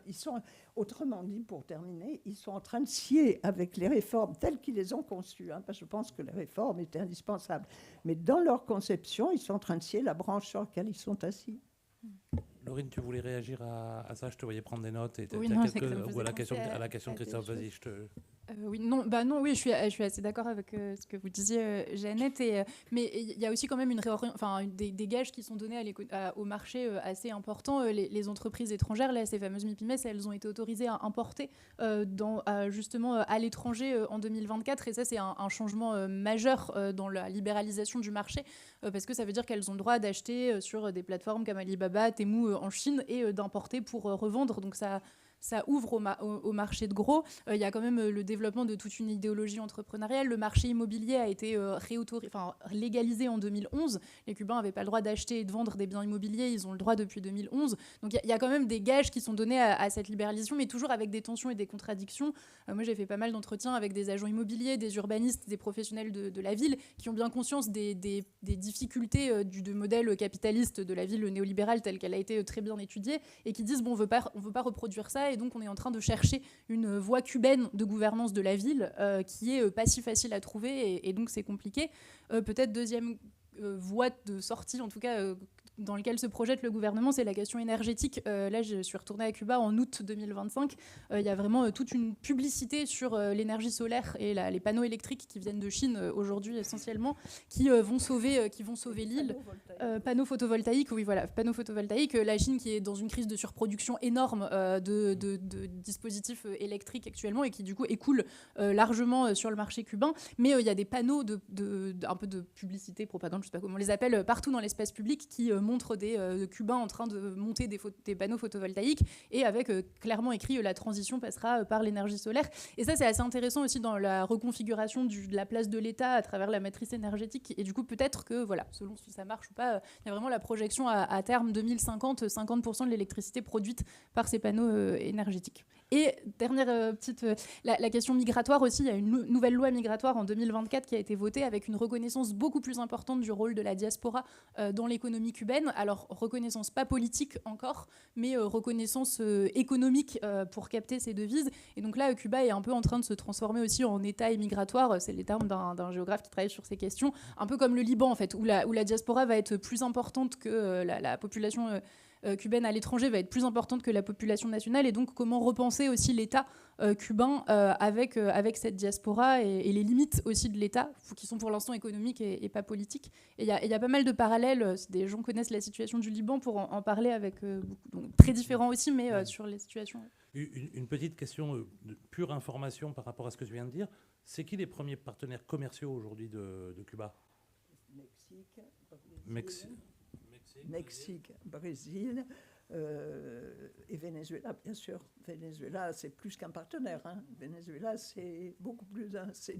Ils sont, autrement dit, pour terminer, ils sont en train de scier avec les réformes telles qu'ils les ont conçues, parce que je pense que les réformes étaient indispensables. Mais dans leur conception, ils sont en train de scier la branche sur laquelle ils sont assis. Laurine, tu voulais réagir à ça? Je te voyais prendre des notes. Oui, non, ou à la question de Christophe, vas-y, je te... Oui, je suis assez d'accord avec ce que vous disiez, Jeannette. Mais il y a aussi quand même des gages qui sont donnés au marché assez importants. Les entreprises étrangères, là, ces fameuses MIPIMES, elles ont été autorisées à importer justement à l'étranger en 2024. Et ça, c'est un changement majeur dans la libéralisation du marché, parce que ça veut dire qu'elles ont le droit d'acheter sur des plateformes comme Alibaba, Temu en Chine et d'importer pour revendre. Donc ça ouvre au marché de gros. Il y a quand même le développement de toute une idéologie entrepreneuriale. Le marché immobilier a été légalisé en 2011. Les Cubains n'avaient pas le droit d'acheter et de vendre des biens immobiliers. Ils ont le droit depuis 2011. Donc il y a quand même des gages qui sont donnés à cette libéralisation, mais toujours avec des tensions et des contradictions. Moi, j'ai fait pas mal d'entretiens avec des agents immobiliers, des urbanistes, des professionnels de la ville qui ont bien conscience des difficultés du modèle capitaliste de la ville néolibérale telle qu'elle a été très bien étudiée et qui disent, bon, on veut pas reproduire ça. Et donc, on est en train de chercher une voie cubaine de gouvernance de la ville qui est pas si facile à trouver et donc c'est compliqué. Peut-être deuxième voie de sortie, en tout cas dans lequel se projette le gouvernement, c'est la question énergétique. Là, je suis retournée à Cuba en août 2025. Il y a vraiment toute une publicité sur l'énergie solaire et les panneaux électriques qui viennent de Chine aujourd'hui essentiellement, qui vont sauver l'île. Panneaux photovoltaïques, oui, voilà, panneaux photovoltaïques. La Chine qui est dans une crise de surproduction énorme de dispositifs électriques actuellement et qui du coup écoule largement sur le marché cubain. Mais il y a des panneaux un peu de publicité, propagande, je ne sais pas comment on les appelle, partout dans l'espace public qui montre des Cubains en train de monter des panneaux photovoltaïques et avec clairement écrit la transition passera par l'énergie solaire. Et ça, c'est assez intéressant aussi dans la reconfiguration de la place de l'État à travers la matrice énergétique. Et du coup, peut-être que, voilà, selon si ça marche ou pas, il y a vraiment la projection à terme 2050, 50% de l'électricité produite par ces panneaux énergétiques. Et dernière la question migratoire aussi, il y a une nouvelle loi migratoire en 2024 qui a été votée avec une reconnaissance beaucoup plus importante du rôle de la diaspora dans l'économie cubaine. Alors, reconnaissance pas politique encore, mais reconnaissance économique pour capter ces devises. Et donc là, Cuba est un peu en train de se transformer aussi en État émigratoire. C'est les termes d'un géographe qui travaille sur ces questions. Un peu comme le Liban, en fait, où la diaspora va être plus importante que la population cubaine à l'étranger va être plus importante que la population nationale. Et donc, comment repenser aussi l'État cubain avec cette diaspora et les limites aussi de l'État, qui sont pour l'instant économiques et pas politiques. Et il y a pas mal de parallèles. Des gens connaissent la situation du Liban pour en parler avec beaucoup, donc très différents aussi, mais sur les situations. Une petite question de pure information par rapport à ce que je viens de dire. C'est qui les premiers partenaires commerciaux aujourd'hui de Cuba? Mexique, Brésil et Venezuela, bien sûr. Venezuela, c'est plus qu'un partenaire. Venezuela, c'est beaucoup plus c'est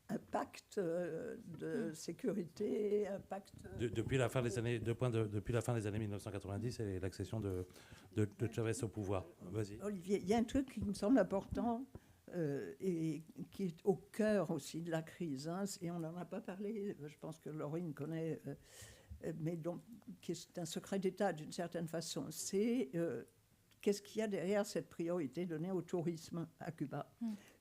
un pacte de sécurité, un pacte... Depuis la fin des années, depuis la fin des années 1990 et l'accession de Chavez au pouvoir. Vas-y. Olivier, il y a un truc qui me semble important et qui est au cœur aussi de la crise, et on n'en a pas parlé, je pense que Laurine connaît... mais donc, qui est un secret d'État d'une certaine façon, c'est qu'est-ce qu'il y a derrière cette priorité donnée au tourisme à Cuba.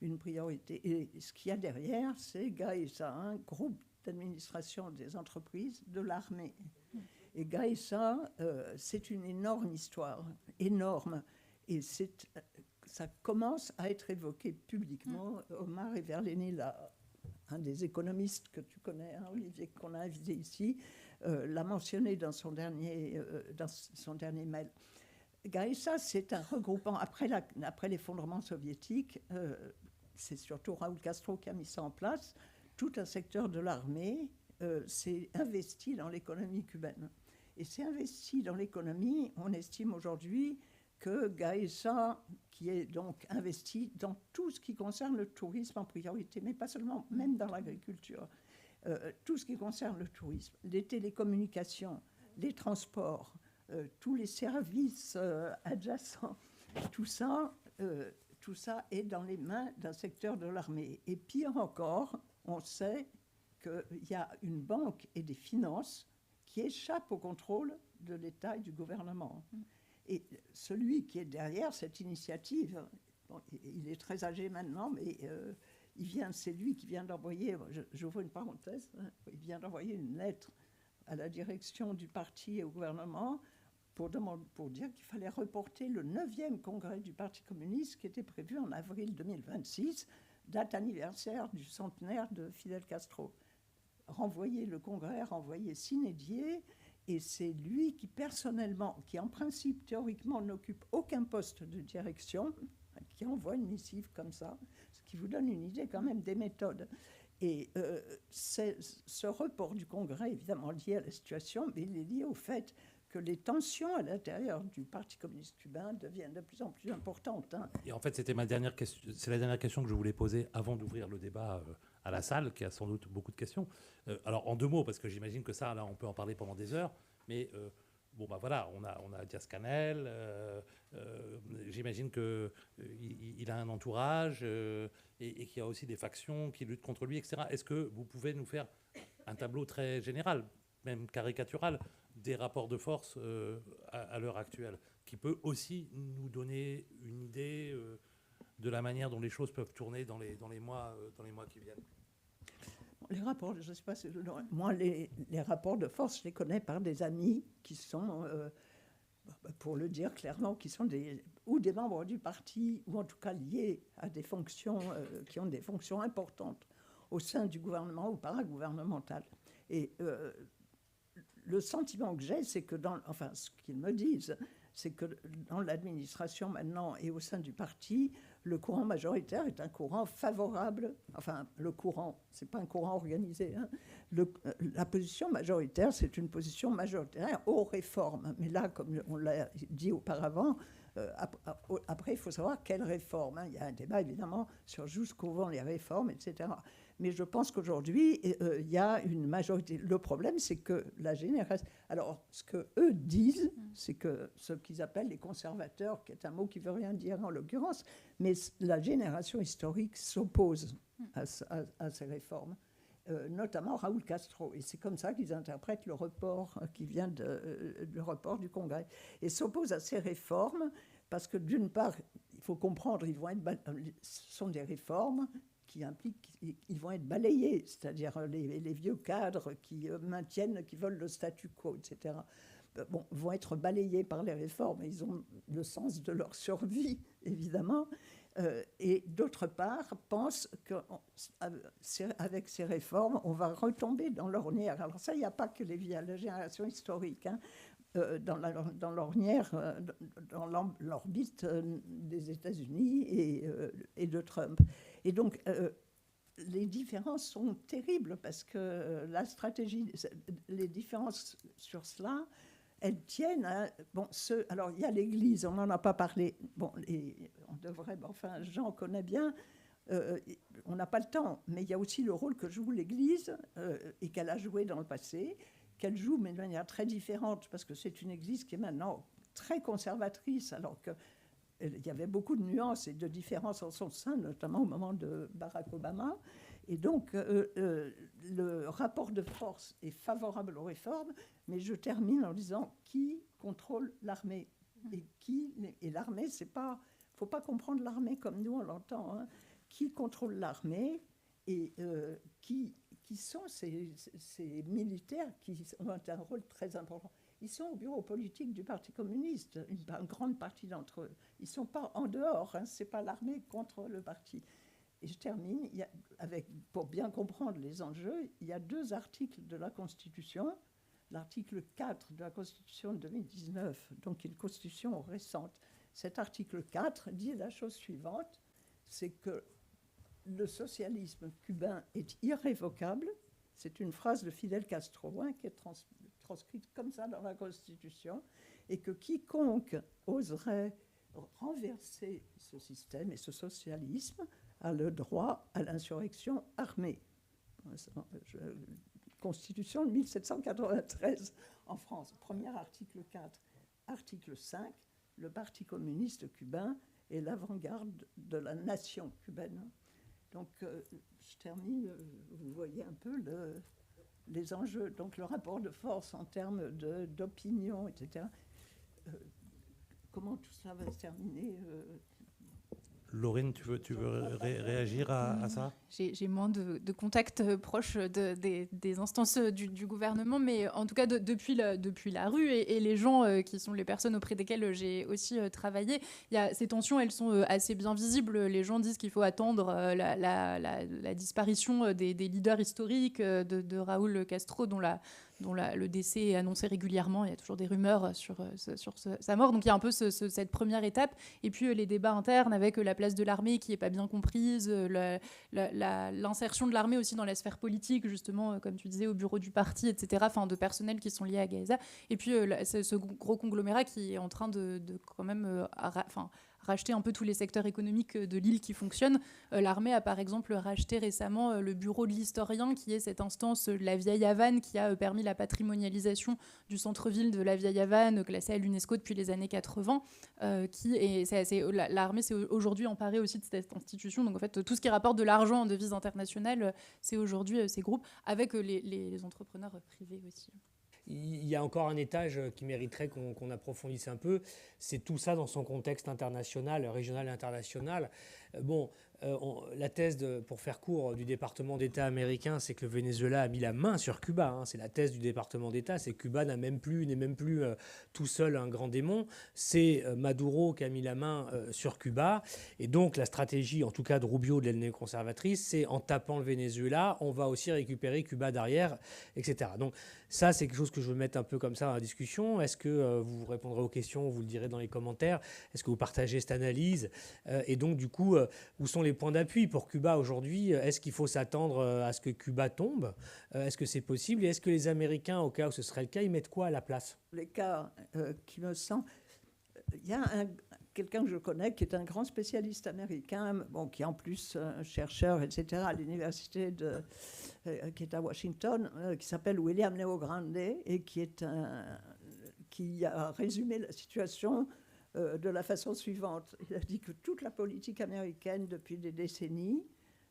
Une priorité. Et ce qu'il y a derrière, c'est GAESA, un groupe d'administration des entreprises de l'armée. Et GAESA, c'est une énorme histoire, énorme. Et ça commence à être évoqué publiquement. Omar Everleni, un des économistes que tu connais, Olivier, qu'on a invité ici, l'a mentionné dans son dernier mail. GAESA, c'est un regroupement, après l'effondrement soviétique, c'est surtout Raúl Castro qui a mis ça en place, tout un secteur de l'armée s'est investi dans l'économie cubaine. Et c'est investi dans l'économie, on estime aujourd'hui que GAESA, qui est donc investi dans tout ce qui concerne le tourisme en priorité, mais pas seulement, même dans l'agriculture, tout ce qui concerne le tourisme, les télécommunications, les transports, tous les services adjacents, tout ça est dans les mains d'un secteur de l'armée. Et pire encore, on sait qu'il y a une banque et des finances qui échappent au contrôle de l'État et du gouvernement. Et celui qui est derrière cette initiative, bon, il est très âgé maintenant, mais c'est lui qui vient d'envoyer, j'ouvre une parenthèse, hein, il vient d'envoyer une lettre à la direction du parti et au gouvernement pour dire qu'il fallait reporter le 9e congrès du Parti communiste qui était prévu en avril 2026, date anniversaire du centenaire de Fidel Castro. Renvoyer le congrès, renvoyer sine die, et c'est lui qui personnellement, qui en principe théoriquement n'occupe aucun poste de direction, qui envoie une missive comme ça, ce qui vous donne une idée quand même des méthodes. Et ce report du congrès, évidemment lié à la situation, mais il est lié au fait que les tensions à l'intérieur du Parti communiste cubain deviennent de plus en plus importantes. Hein. Et en fait, c'était ma dernière question. C'est la dernière question que je voulais poser avant d'ouvrir le débat à la salle, qui a sans doute beaucoup de questions. Alors, en 2 mots, parce que j'imagine que ça, là, on peut en parler pendant des heures, mais bon, bah voilà, on a Diaz-Canel, j'imagine qu'il a un entourage et qu'il y a aussi des factions qui luttent contre lui, etc. Est-ce que vous pouvez nous faire un tableau très général, même caricatural, des rapports de force à l'heure actuelle, qui peut aussi nous donner une idée de la manière dont les choses peuvent tourner dans les mois qui viennent? Les rapports, je ne sais pas, moi, les rapports de force, je les connais par des amis qui sont, pour le dire clairement, qui sont ou des membres du parti, ou en tout cas liés à des fonctions, qui ont des fonctions importantes au sein du gouvernement ou paragouvernemental. Et le sentiment que j'ai, c'est que ce qu'ils me disent, c'est que dans l'administration maintenant et au sein du parti, le courant majoritaire est un courant favorable. Enfin, le courant, c'est pas un courant organisé. Hein. La position majoritaire, c'est une position majoritaire aux réformes. Mais là, comme on l'a dit auparavant, après, il faut savoir quelles réformes. Hein. Il y a un débat, évidemment, sur jusqu'où vont les réformes, etc. Mais je pense qu'aujourd'hui, il y a une majorité. Le problème, c'est que la génération... Alors, ce qu'eux disent, c'est que ce qu'ils appellent les conservateurs, qui est un mot qui ne veut rien dire en l'occurrence, mais la génération historique s'oppose à ces réformes, notamment Raúl Castro. Et c'est comme ça qu'ils interprètent le report qui vient le report du Congrès. Et s'oppose à ces réformes parce que, d'une part, il faut comprendre, ce sont des réformes qui impliquent qu'ils vont être balayés, c'est-à-dire les vieux cadres qui qui veulent le statu quo, etc., vont être balayés par les réformes. Ils ont le sens de leur survie, évidemment. Et d'autre part, pensent qu'avec ces réformes, on va retomber dans l'ornière. Alors ça, il n'y a pas que la génération historique. Hein. Dans l'ornière, dans l'orbite des États-Unis et de Trump. Et donc, les différences sont terribles parce que la stratégie, les différences sur cela, elles tiennent à... alors, il y a l'Église, on n'en a pas parlé. On devrait... Enfin, Jean connaît bien. On n'a pas le temps, mais il y a aussi le rôle que joue l'Église et qu'elle a joué dans le passé, qu'elle joue, mais de manière très différente, parce que c'est une Église qui est maintenant très conservatrice, alors qu'il y avait beaucoup de nuances et de différences en son sein, notamment au moment de Barack Obama. Et donc, le rapport de force est favorable aux réformes, mais je termine en disant qui contrôle l'armée. Et l'armée, c'est pas... Il ne faut pas comprendre l'armée comme nous, on l'entend. Hein. Qui contrôle l'armée et qui sont ces militaires qui ont un rôle très important. Ils sont au bureau politique du Parti communiste, une grande partie d'entre eux. Ils ne sont pas en dehors, hein, ce n'est pas l'armée contre le parti. Et je termine, pour bien comprendre les enjeux, il y a 2 articles de la Constitution. L'article 4 de la Constitution de 2019, donc une constitution récente. Cet article 4 dit la chose suivante, c'est que le socialisme cubain est irrévocable. C'est une phrase de Fidel Castro qui est transcrite comme ça dans la Constitution, et que quiconque oserait renverser ce système et ce socialisme a le droit à l'insurrection armée. Constitution de 1793 en France. Premier article 4. Article 5, le Parti communiste cubain est l'avant-garde de la nation cubaine. Donc, je termine, vous voyez un peu les enjeux, donc le rapport de force en termes d'opinion, etc. Comment tout cela va se terminer Laurine, tu veux réagir à ça ? J'ai moins de contacts proches des instances du gouvernement, mais en tout cas depuis la rue et les gens qui sont les personnes auprès desquelles j'ai aussi travaillé, ces tensions, elles sont assez bien visibles. Les gens disent qu'il faut attendre la disparition des leaders historiques, de Raúl Castro, dont le décès est annoncé régulièrement. Il y a toujours des rumeurs sur sa mort. Donc il y a un peu cette première étape. Et puis les débats internes avec la place de l'armée qui n'est pas bien comprise, l'insertion de l'armée aussi dans la sphère politique, justement, comme tu disais, au bureau du parti, etc., enfin, de personnels qui sont liés à Gaza. Et puis ce gros conglomérat qui est en train de quand même racheter un peu tous les secteurs économiques de l'île qui fonctionnent. L'armée a par exemple racheté récemment le bureau de l'historien, qui est cette instance de la Vieille Havane qui a permis la patrimonialisation du centre-ville de la Vieille Havane, classé à l'UNESCO depuis les années 80. L'armée s'est aujourd'hui emparée aussi de cette institution. Donc en fait, tout ce qui rapporte de l'argent en devises internationales, c'est aujourd'hui ces groupes, avec les entrepreneurs privés aussi. Il y a encore un étage qui mériterait qu'on approfondisse un peu, c'est tout ça dans son contexte international, régional et international. La thèse, pour faire court, du département d'État américain, c'est que le Venezuela a mis la main sur Cuba. C'est la thèse du département d'État, c'est que Cuba n'est même plus tout seul un grand démon. C'est Maduro qui a mis la main sur Cuba. Et donc la stratégie, en tout cas de Rubio, de l'aile conservatrice, c'est en tapant le Venezuela, on va aussi récupérer Cuba derrière, etc. Donc ça, c'est quelque chose que je veux mettre un peu comme ça dans la discussion. Est-ce que vous répondrez aux questions, vous le direz dans les commentaires? Est-ce que vous partagez cette analyse? Et donc, du coup, où sont les points d'appui pour Cuba aujourd'hui? Est-ce qu'il faut s'attendre à ce que Cuba tombe? Est-ce que c'est possible? Et est-ce que les Américains, au cas où ce serait le cas, ils mettent quoi à la place? Les cas qui me semblent... Il y a quelqu'un que je connais qui est un grand spécialiste américain, qui est en plus un chercheur, etc., à l'université qui est à Washington, qui s'appelle William Leo Grande, et qui a résumé la situation de la façon suivante. Il a dit que toute la politique américaine depuis des décennies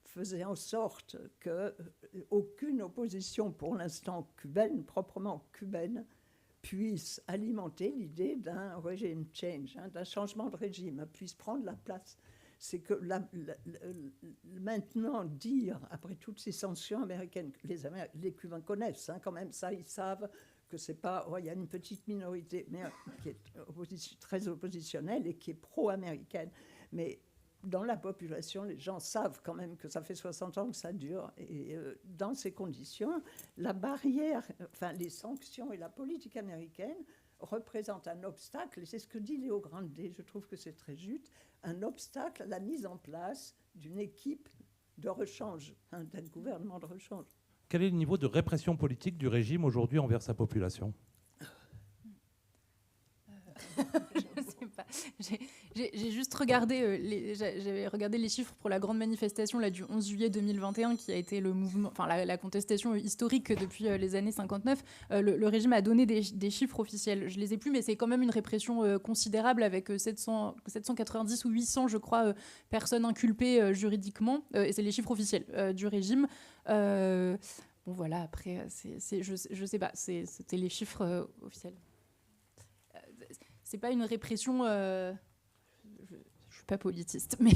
faisait en sorte qu'aucune opposition pour l'instant cubaine, proprement cubaine, puisse alimenter l'idée d'un regime change, d'un changement de régime, puisse prendre la place. C'est que maintenant dire, après toutes ces sanctions américaines, les Cubains connaissent quand même ça, ils savent que c'est pas... il y a une petite minorité mais, qui est très oppositionnelle et qui est pro-américaine. Mais dans la population, les gens savent quand même que ça fait 60 ans que ça dure. Et dans ces conditions, la barrière, les sanctions et la politique américaine représentent un obstacle, et c'est ce que dit Léo Grande, je trouve que c'est très juste, un obstacle à la mise en place d'une équipe de rechange, d'un gouvernement de rechange. Quel est le niveau de répression politique du régime aujourd'hui envers sa population ? Je ne sais pas. J'ai juste regardé, j'avais regardé les chiffres pour la grande manifestation là, du 11 juillet 2021, qui a été le mouvement, la contestation historique depuis les années 59. Le régime a donné des chiffres officiels. Je ne les ai plus, mais c'est quand même une répression considérable, avec 790 ou 800, je crois, personnes inculpées juridiquement. Et c'est les chiffres officiels du régime. Voilà, après, je ne sais pas, c'était les chiffres officiels. C'est pas une répression... je suis pas politiste, mais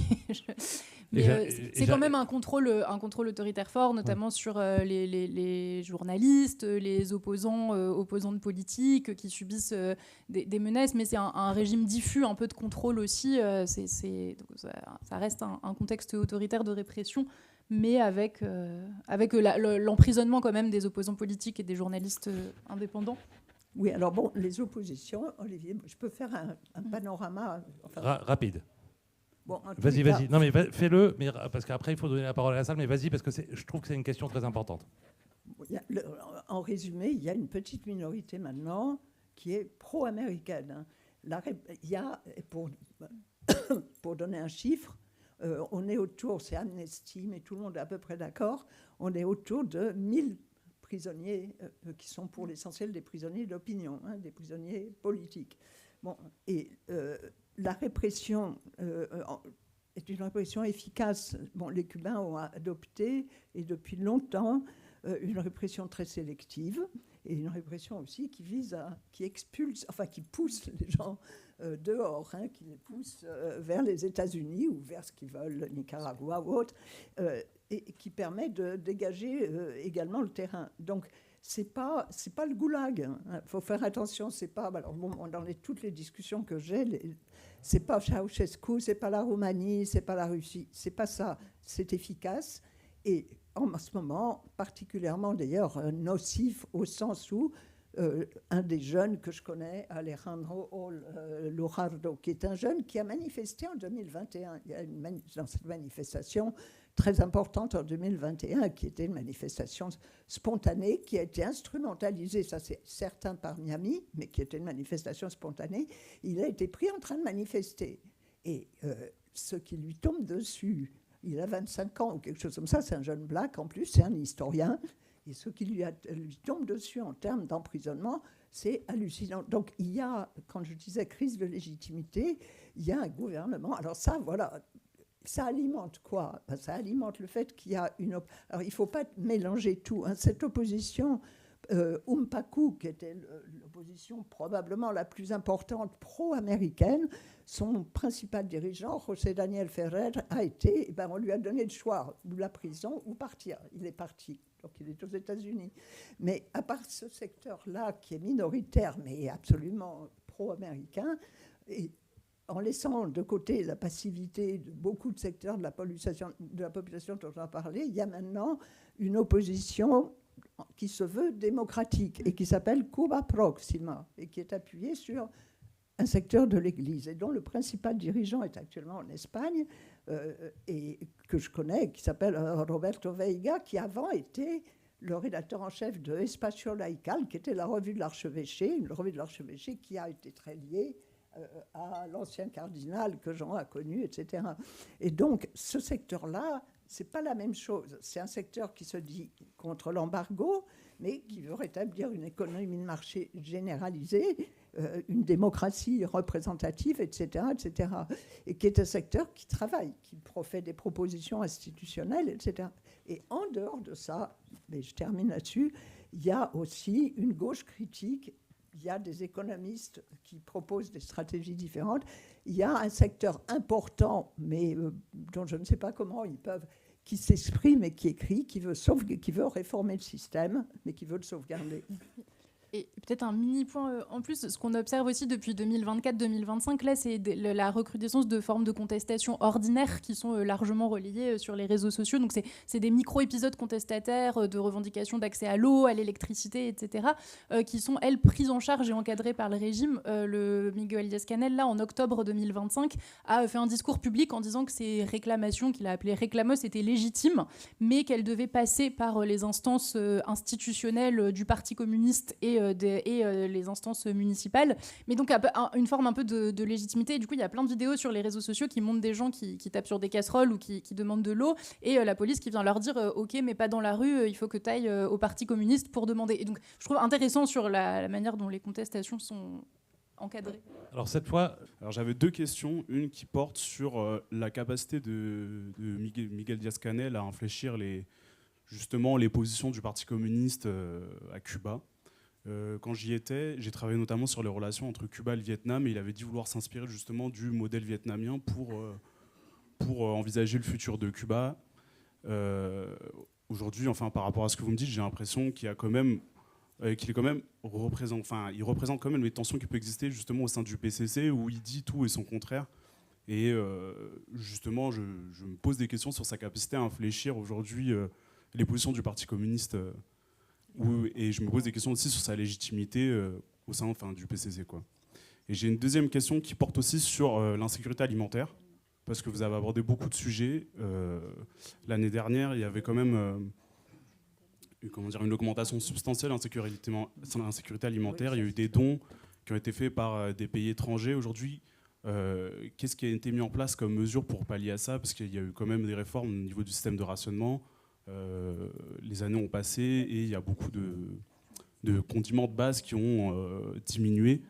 c'est quand même un contrôle autoritaire fort, notamment sur les journalistes, les opposants politiques qui subissent des menaces, mais c'est un régime diffus, un peu de contrôle aussi. Ça reste un contexte autoritaire de répression, mais avec l'emprisonnement quand même des opposants politiques et des journalistes indépendants. Oui, alors les oppositions, Olivier, je peux faire un panorama rapide. Vas-y. Non, mais fais-le, parce qu'après, il faut donner la parole à la salle, mais vas-y, parce que je trouve que c'est une question très importante. En résumé, il y a une petite minorité maintenant qui est pro-américaine. Il y a, pour donner un chiffre, on est autour, c'est Amnesty, mais tout le monde est à peu près d'accord, on est autour de 1000 prisonniers qui sont pour l'essentiel des prisonniers d'opinion, des prisonniers politiques. Bon, et la répression est une répression efficace. Bon, les Cubains ont adopté, et depuis longtemps, une répression très sélective, et une répression aussi qui expulse, enfin qui pousse les gens dehors, qui les pousse vers les États-Unis ou vers ce qu'ils veulent, le Nicaragua ou autre, et qui permet de dégager également le terrain. Donc, c'est pas le goulag. Faut faire attention. C'est pas. Alors bon, dans toutes les discussions que j'ai, c'est pas Ceausescu, c'est pas la Roumanie, c'est pas la Russie, c'est pas ça. C'est efficace et en ce moment particulièrement d'ailleurs nocif au sens où un des jeunes que je connais, Alejandro Lujardo, qui est un jeune qui a manifesté en 2021. Il y a dans cette manifestation très importante en 2021, qui était une manifestation spontanée, qui a été instrumentalisée, ça c'est certain, par Miami, mais qui était une manifestation spontanée. Il a été pris en train de manifester. Et ce qui lui tombe dessus, il a 25 ans ou quelque chose comme ça, c'est un jeune black en plus, c'est un historien, et ce qui lui tombe dessus en termes d'emprisonnement, c'est hallucinant. Donc il y a, quand je disais crise de légitimité, il y a un gouvernement. Alors ça, voilà, ça alimente quoi ? Ça alimente le fait qu'il y a une... Alors il ne faut pas mélanger tout. Cette opposition, Umpacu, qui était l'opposition probablement la plus importante pro-américaine, son principal dirigeant, José Daniel Ferrer, a été... on lui a donné le choix, ou la prison, ou partir. Il est parti. Donc il est aux États-Unis. Mais à part ce secteur-là, qui est minoritaire, mais absolument pro-américain, et en laissant de côté la passivité de beaucoup de secteurs de la population dont on a parlé, il y a maintenant une opposition qui se veut démocratique et qui s'appelle Cuba Proxima et qui est appuyée sur un secteur de l'Église et dont le principal dirigeant est actuellement en Espagne et que je connais, qui s'appelle Roberto Veiga, qui avant était le rédacteur en chef de Espacio Laical, qui était la revue de l'archevêché, une revue de l'archevêché qui a été très liée à l'ancien cardinal que Jean a connu, etc. Et donc, ce secteur-là, ce n'est pas la même chose. C'est un secteur qui se dit contre l'embargo, mais qui veut rétablir une économie de marché généralisée, une démocratie représentative, etc., etc. Et qui est un secteur qui travaille, qui fait des propositions institutionnelles, etc. Et en dehors de ça, mais je termine là-dessus, il y a aussi une gauche critique. Il y a des économistes qui proposent des stratégies différentes. Il y a un secteur important, mais dont je ne sais pas comment ils peuvent, qui s'exprime et qui écrit, qui veut réformer le système, mais qui veut le sauvegarder. Et peut-être un mini point en plus, ce qu'on observe aussi depuis 2024-2025, là, c'est la recrudescence de formes de contestation ordinaires qui sont largement relayées sur les réseaux sociaux. Donc c'est des micro-épisodes contestataires de revendications d'accès à l'eau, à l'électricité, etc., qui sont, elles, prises en charge et encadrées par le régime. Le Miguel Díaz-Canel, là, en octobre 2025, a fait un discours public en disant que ces réclamations, qu'il a appelées réclamos, étaient légitimes, mais qu'elles devaient passer par les instances institutionnelles du Parti communiste et les instances municipales, mais donc une forme un peu de légitimité. Et du coup, il y a plein de vidéos sur les réseaux sociaux qui montrent des gens qui tapent sur des casseroles ou qui demandent de l'eau, et la police qui vient leur dire ok, mais pas dans la rue, il faut que tu ailles au Parti communiste pour demander. Et donc, je trouve intéressant sur la manière dont les contestations sont encadrées. Alors cette fois... Alors j'avais deux questions. Une qui porte sur la capacité de Miguel Díaz-Canel à infléchir justement les positions du Parti communiste à Cuba. Quand j'y étais, j'ai travaillé notamment sur les relations entre Cuba et le Vietnam, et il avait dit vouloir s'inspirer justement du modèle vietnamien pour envisager le futur de Cuba. Aujourd'hui, enfin, par rapport à ce que vous me dites, j'ai l'impression qu'il représente quand même les tensions qui peuvent exister justement au sein du PCC, où il dit tout et son contraire. Et justement, je me pose des questions sur sa capacité à infléchir aujourd'hui les positions du Parti communiste. Et je me pose des questions aussi sur sa légitimité au sein du PCC, quoi. Et j'ai une deuxième question qui porte aussi sur l'insécurité alimentaire, parce que vous avez abordé beaucoup de sujets. L'année dernière, il y avait quand même une augmentation substantielle de l'insécurité alimentaire. Il y a eu des dons qui ont été faits par des pays étrangers. Aujourd'hui, Qu'est-ce qui a été mis en place comme mesure pour pallier à ça? Parce qu'il y a eu quand même des réformes au niveau du système de rationnement. Les années ont passé et il y a beaucoup de condiments de base qui ont diminué.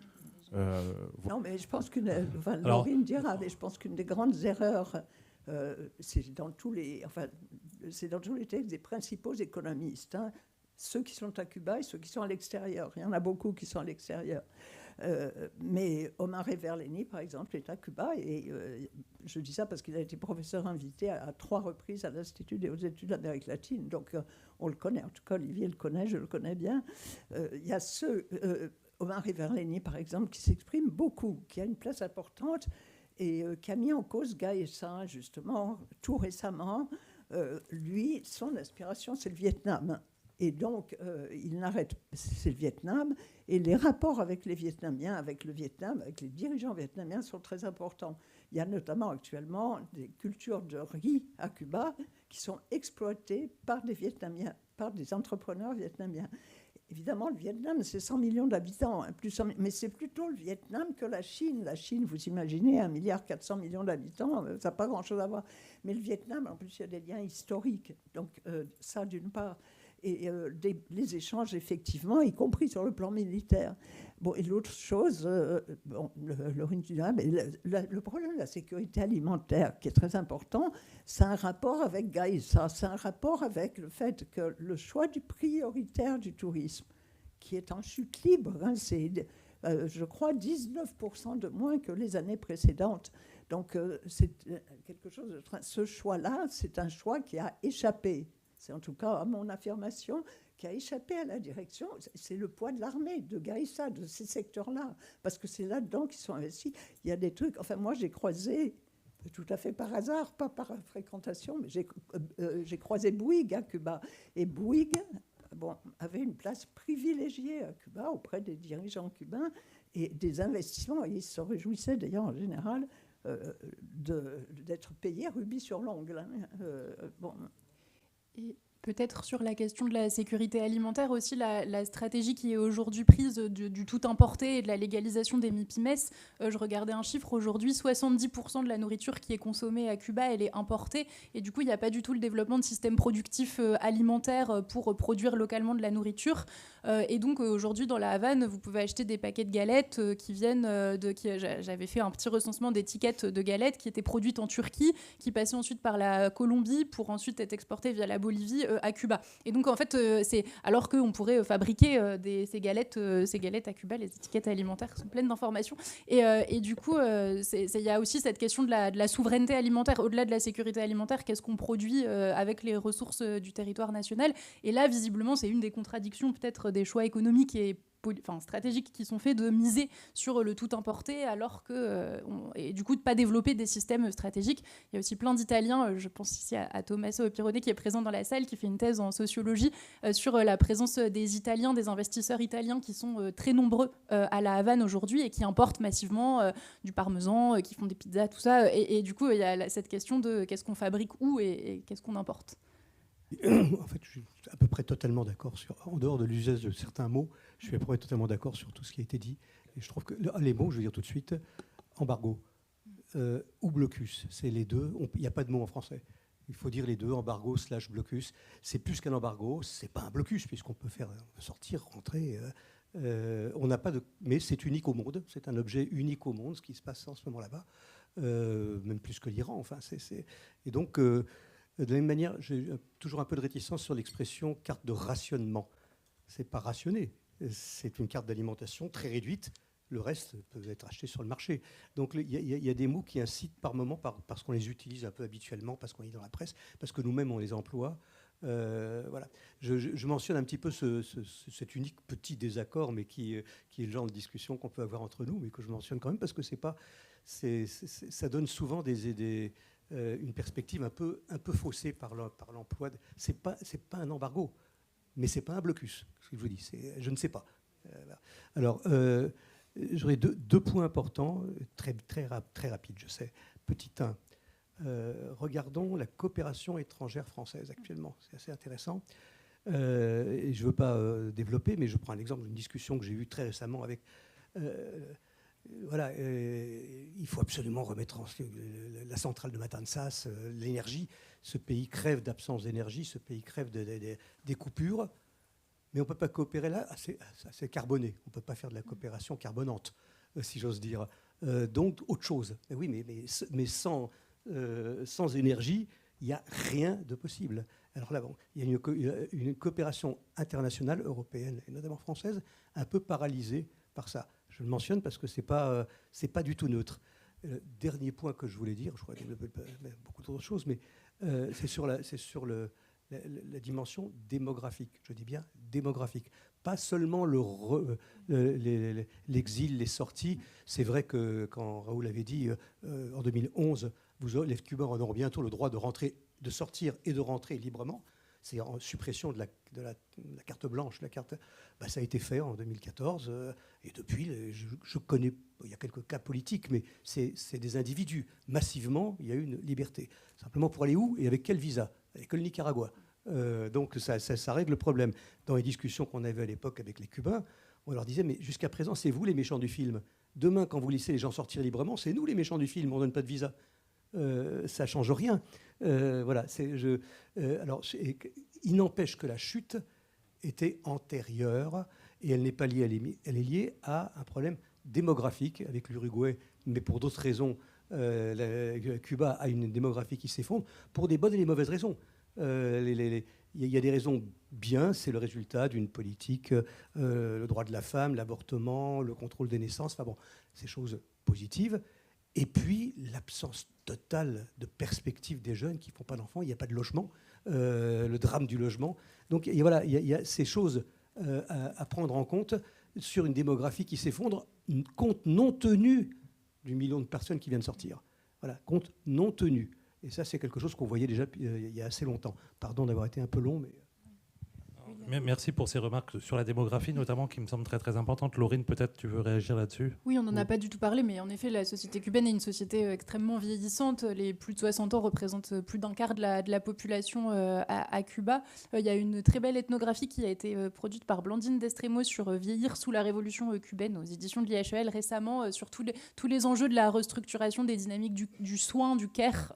Non, mais je pense Laurine dira, mais je pense qu'une des grandes erreurs, c'est dans tous les textes des principaux économistes, hein, ceux qui sont à Cuba et ceux qui sont à l'extérieur. Il y en a beaucoup qui sont à l'extérieur. Mais Omar Verleni, par exemple, est à Cuba et je dis ça parce qu'il a été professeur invité à 3 reprises à l'Institut des hautes études d'Amérique latine. Donc on le connaît, en tout cas Olivier le connaît, je le connais bien. Il y a Omar Verleni, par exemple, qui s'exprime beaucoup, qui a une place importante et qui a mis en cause Gaëssa, justement, tout récemment. Lui, son aspiration, c'est le Vietnam. Et donc, il n'arrête, c'est le Vietnam, et les rapports avec les Vietnamiens, avec le Vietnam, avec les dirigeants vietnamiens sont très importants. Il y a notamment actuellement des cultures de riz à Cuba qui sont exploitées par des Vietnamiens, par des entrepreneurs vietnamiens. Évidemment, le Vietnam, c'est 100 millions d'habitants, hein, mais c'est plutôt le Vietnam que la Chine. La Chine, vous imaginez, 1,4 milliard d'habitants, ça n'a pas grand-chose à voir. Mais le Vietnam, en plus, il y a des liens historiques. Donc, ça, d'une part. Et les échanges, effectivement, y compris sur le plan militaire. Bon, et l'autre chose, le problème de la sécurité alimentaire, qui est très important, c'est un rapport avec Gaïssa, c'est un rapport avec le fait que le choix du prioritaire du tourisme, qui est en chute libre, hein, c'est, je crois, 19% de moins que les années précédentes. Donc, c'est quelque chose de ce choix-là, c'est un choix qui a échappé. C'est en tout cas à mon affirmation qui a échappé à la direction. C'est le poids de l'armée, de Gaïssa, de ces secteurs-là. Parce que c'est là-dedans qu'ils sont investis. Il y a des trucs... Enfin, moi, j'ai croisé, tout à fait par hasard, pas par fréquentation, mais j'ai croisé Bouygues à Cuba. Et Bouygues avait une place privilégiée à Cuba auprès des dirigeants cubains et des investissements. Et ils se réjouissaient d'ailleurs en général d'être payés rubis sur l'ongle. Hein. Et peut-être sur la question de la sécurité alimentaire aussi, la stratégie qui est aujourd'hui prise du tout importé et de la légalisation des MIPIMES. Je regardais un chiffre aujourd'hui, 70% de la nourriture qui est consommée à Cuba, elle est importée. Et du coup, il n'y a pas du tout le développement de systèmes productifs alimentaires pour produire localement de la nourriture. Et donc aujourd'hui, dans la Havane, vous pouvez acheter des paquets de galettes qui viennent j'avais fait un petit recensement d'étiquettes de galettes qui étaient produites en Turquie, qui passaient ensuite par la Colombie pour ensuite être exportées via la Bolivie à Cuba. Et donc en fait, c'est alors qu'on pourrait fabriquer ces galettes à Cuba, les étiquettes alimentaires sont pleines d'informations. Et du coup, il y a aussi cette question de la souveraineté alimentaire, au-delà de la sécurité alimentaire, qu'est-ce qu'on produit avec les ressources du territoire national. Et là, visiblement, c'est une des contradictions peut-être des choix économiques et stratégiques qui sont faits de miser sur le tout importé alors et du coup de ne pas développer des systèmes stratégiques. Il y a aussi plein d'Italiens, je pense ici à Tommaso Pirone qui est présent dans la salle, qui fait une thèse en sociologie sur la présence des Italiens, des investisseurs italiens qui sont très nombreux à la Havane aujourd'hui et qui importent massivement du parmesan, qui font des pizzas, tout ça. Et du coup, il y a cette question de qu'est-ce qu'on fabrique où et qu'est-ce qu'on importe. En fait, je suis à peu près totalement d'accord en dehors de l'usage de certains mots, je suis à peu près totalement d'accord sur tout ce qui a été dit. Et je trouve que les mots, je veux dire tout de suite, embargo ou blocus, c'est les deux. Il n'y a pas de mot en français. Il faut dire les deux, embargo / blocus. C'est plus qu'un embargo, c'est pas un blocus puisqu'on peut faire sortir, rentrer. On n'a pas de, mais c'est unique au monde. C'est un objet unique au monde, ce qui se passe en ce moment là-bas, même plus que l'Iran. Enfin, et donc. De la même manière, j'ai toujours un peu de réticence sur l'expression carte de rationnement. Ce n'est pas rationné, c'est une carte d'alimentation très réduite. Le reste peut être acheté sur le marché. Donc il y a des mots qui incitent par moment, parce qu'on les utilise un peu habituellement, parce qu'on est dans la presse, parce que nous-mêmes on les emploie. Voilà. Je mentionne un petit peu cet unique petit désaccord, mais qui est le genre de discussion qu'on peut avoir entre nous, mais que je mentionne quand même parce que ça donne souvent une perspective un peu faussée par l'emploi. C'est pas un embargo, mais c'est pas un blocus. Ce que je vous dis, je ne sais pas. Alors, j'aurais deux points importants, très rapides, je sais. Petit 1, regardons la coopération étrangère française actuellement. C'est assez intéressant. Et je ne veux pas développer, mais je prends un exemple d'une discussion que j'ai eue très récemment avec voilà, il faut absolument remettre la centrale de Matanzas, l'énergie. Ce pays crève d'absence d'énergie, ce pays crève des coupures, mais on ne peut pas coopérer là, c'est carboné. On ne peut pas faire de la coopération carbonante, si j'ose dire. Donc, autre chose. Mais oui, mais sans énergie, il n'y a rien de possible. Alors là, bon, il y a une coopération internationale, européenne et notamment française, un peu paralysée par ça. Je le mentionne parce que ce n'est pas du tout neutre. Dernier point que je voulais dire, je crois qu'il y a beaucoup d'autres choses, mais c'est sur la dimension démographique. Je dis bien démographique. Pas seulement l'exil, les sorties. C'est vrai que quand Raoul avait dit en 2011, les Cubains auront bientôt le droit de sortir et de rentrer librement. C'est en suppression de la carte blanche. Ça a été fait en 2014. Et depuis, je connais, il y a quelques cas politiques, mais c'est des individus. Massivement, il y a eu une liberté. Simplement pour aller où et avec quel visa? Avec le Nicaragua. Donc ça règle le problème. Dans les discussions qu'on avait à l'époque avec les Cubains, on leur disait, mais jusqu'à présent, c'est vous les méchants du film. Demain, quand vous laissez les gens sortir librement, c'est nous les méchants du film, on ne donne pas de visa. Ça ne change rien. Voilà, il n'empêche que la chute était antérieure et elle n'est pas liée, elle est liée à un problème démographique avec l'Uruguay, mais pour d'autres raisons. Cuba a une démographie qui s'effondre pour des bonnes et des mauvaises raisons. Il y a des raisons bien, c'est le résultat d'une politique, le droit de la femme, l'avortement, le contrôle des naissances, enfin bon, ces choses positives. Et puis l'absence totale de perspective des jeunes qui ne font pas d'enfants, il n'y a pas de logement, le drame du logement. Donc voilà, il y a ces choses à prendre en compte sur une démographie qui s'effondre, compte non tenu du million de personnes qui viennent sortir. Voilà, compte non tenu. Et ça, c'est quelque chose qu'on voyait déjà il y a assez longtemps. Pardon d'avoir été un peu long, mais... Merci pour ces remarques sur la démographie, notamment, qui me semblent très, très importantes. Laurine, peut-être tu veux réagir là-dessus? Oui, on n'en a pas du tout parlé, mais en effet, la société cubaine est une société extrêmement vieillissante. Les plus de 60 ans représentent plus d'un quart de la population à Cuba. Il y a une très belle ethnographie qui a été produite par Blandine Destremos sur Vieillir sous la révolution cubaine aux éditions de l'IHEL récemment, sur tous les enjeux de la restructuration des dynamiques du soin, du care,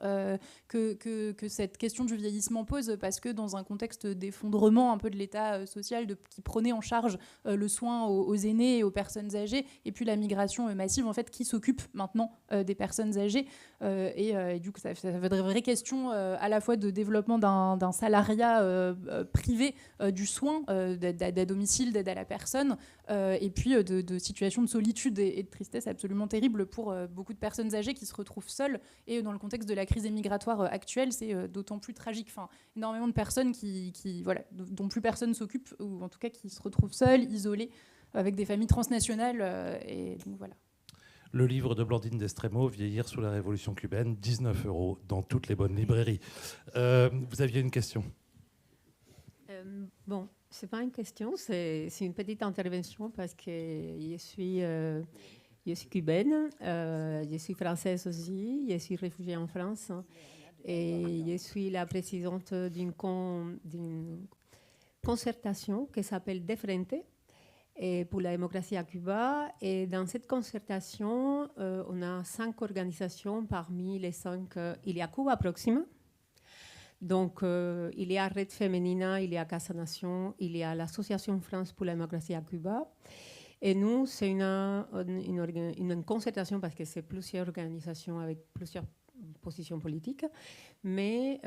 que cette question du vieillissement pose, parce que dans un contexte d'effondrement un peu de l'État social qui prenait en charge le soin aux aînés et aux personnes âgées, et puis la migration massive en fait qui s'occupe maintenant des personnes âgées, et du coup ça fait une vraie question à la fois de développement d'un salariat privé du soin, d'aide à domicile, d'aide à la personne, et puis de situations de solitude et de tristesse absolument terribles pour beaucoup de personnes âgées qui se retrouvent seules, et dans le contexte de la crise migratoire actuelle, c'est d'autant plus tragique. Enfin, énormément de personnes voilà, dont plus personne s'occupe, ou en tout cas qui se retrouvent seules, isolées, avec des familles transnationales, et donc voilà. Le livre de Blandine Destremos, Vieillir sous la révolution cubaine, 19 € dans toutes les bonnes librairies. Vous aviez une question? Bon, c'est pas une question, c'est une petite intervention parce que je suis cubaine, je suis française aussi, je suis réfugiée en France et je suis la présidente d'une concertation qui s'appelle De Frente et pour la démocratie à Cuba. Et dans cette concertation, on a 5 organisations. Parmi les 5, il y a Cuba Próxima. Donc, il y a Red Femenina, il y a Casa Nation, il y a l'Association France pour la démocratie à Cuba. Et nous, c'est une concertation parce que c'est plusieurs organisations avec plusieurs positions politiques. Mais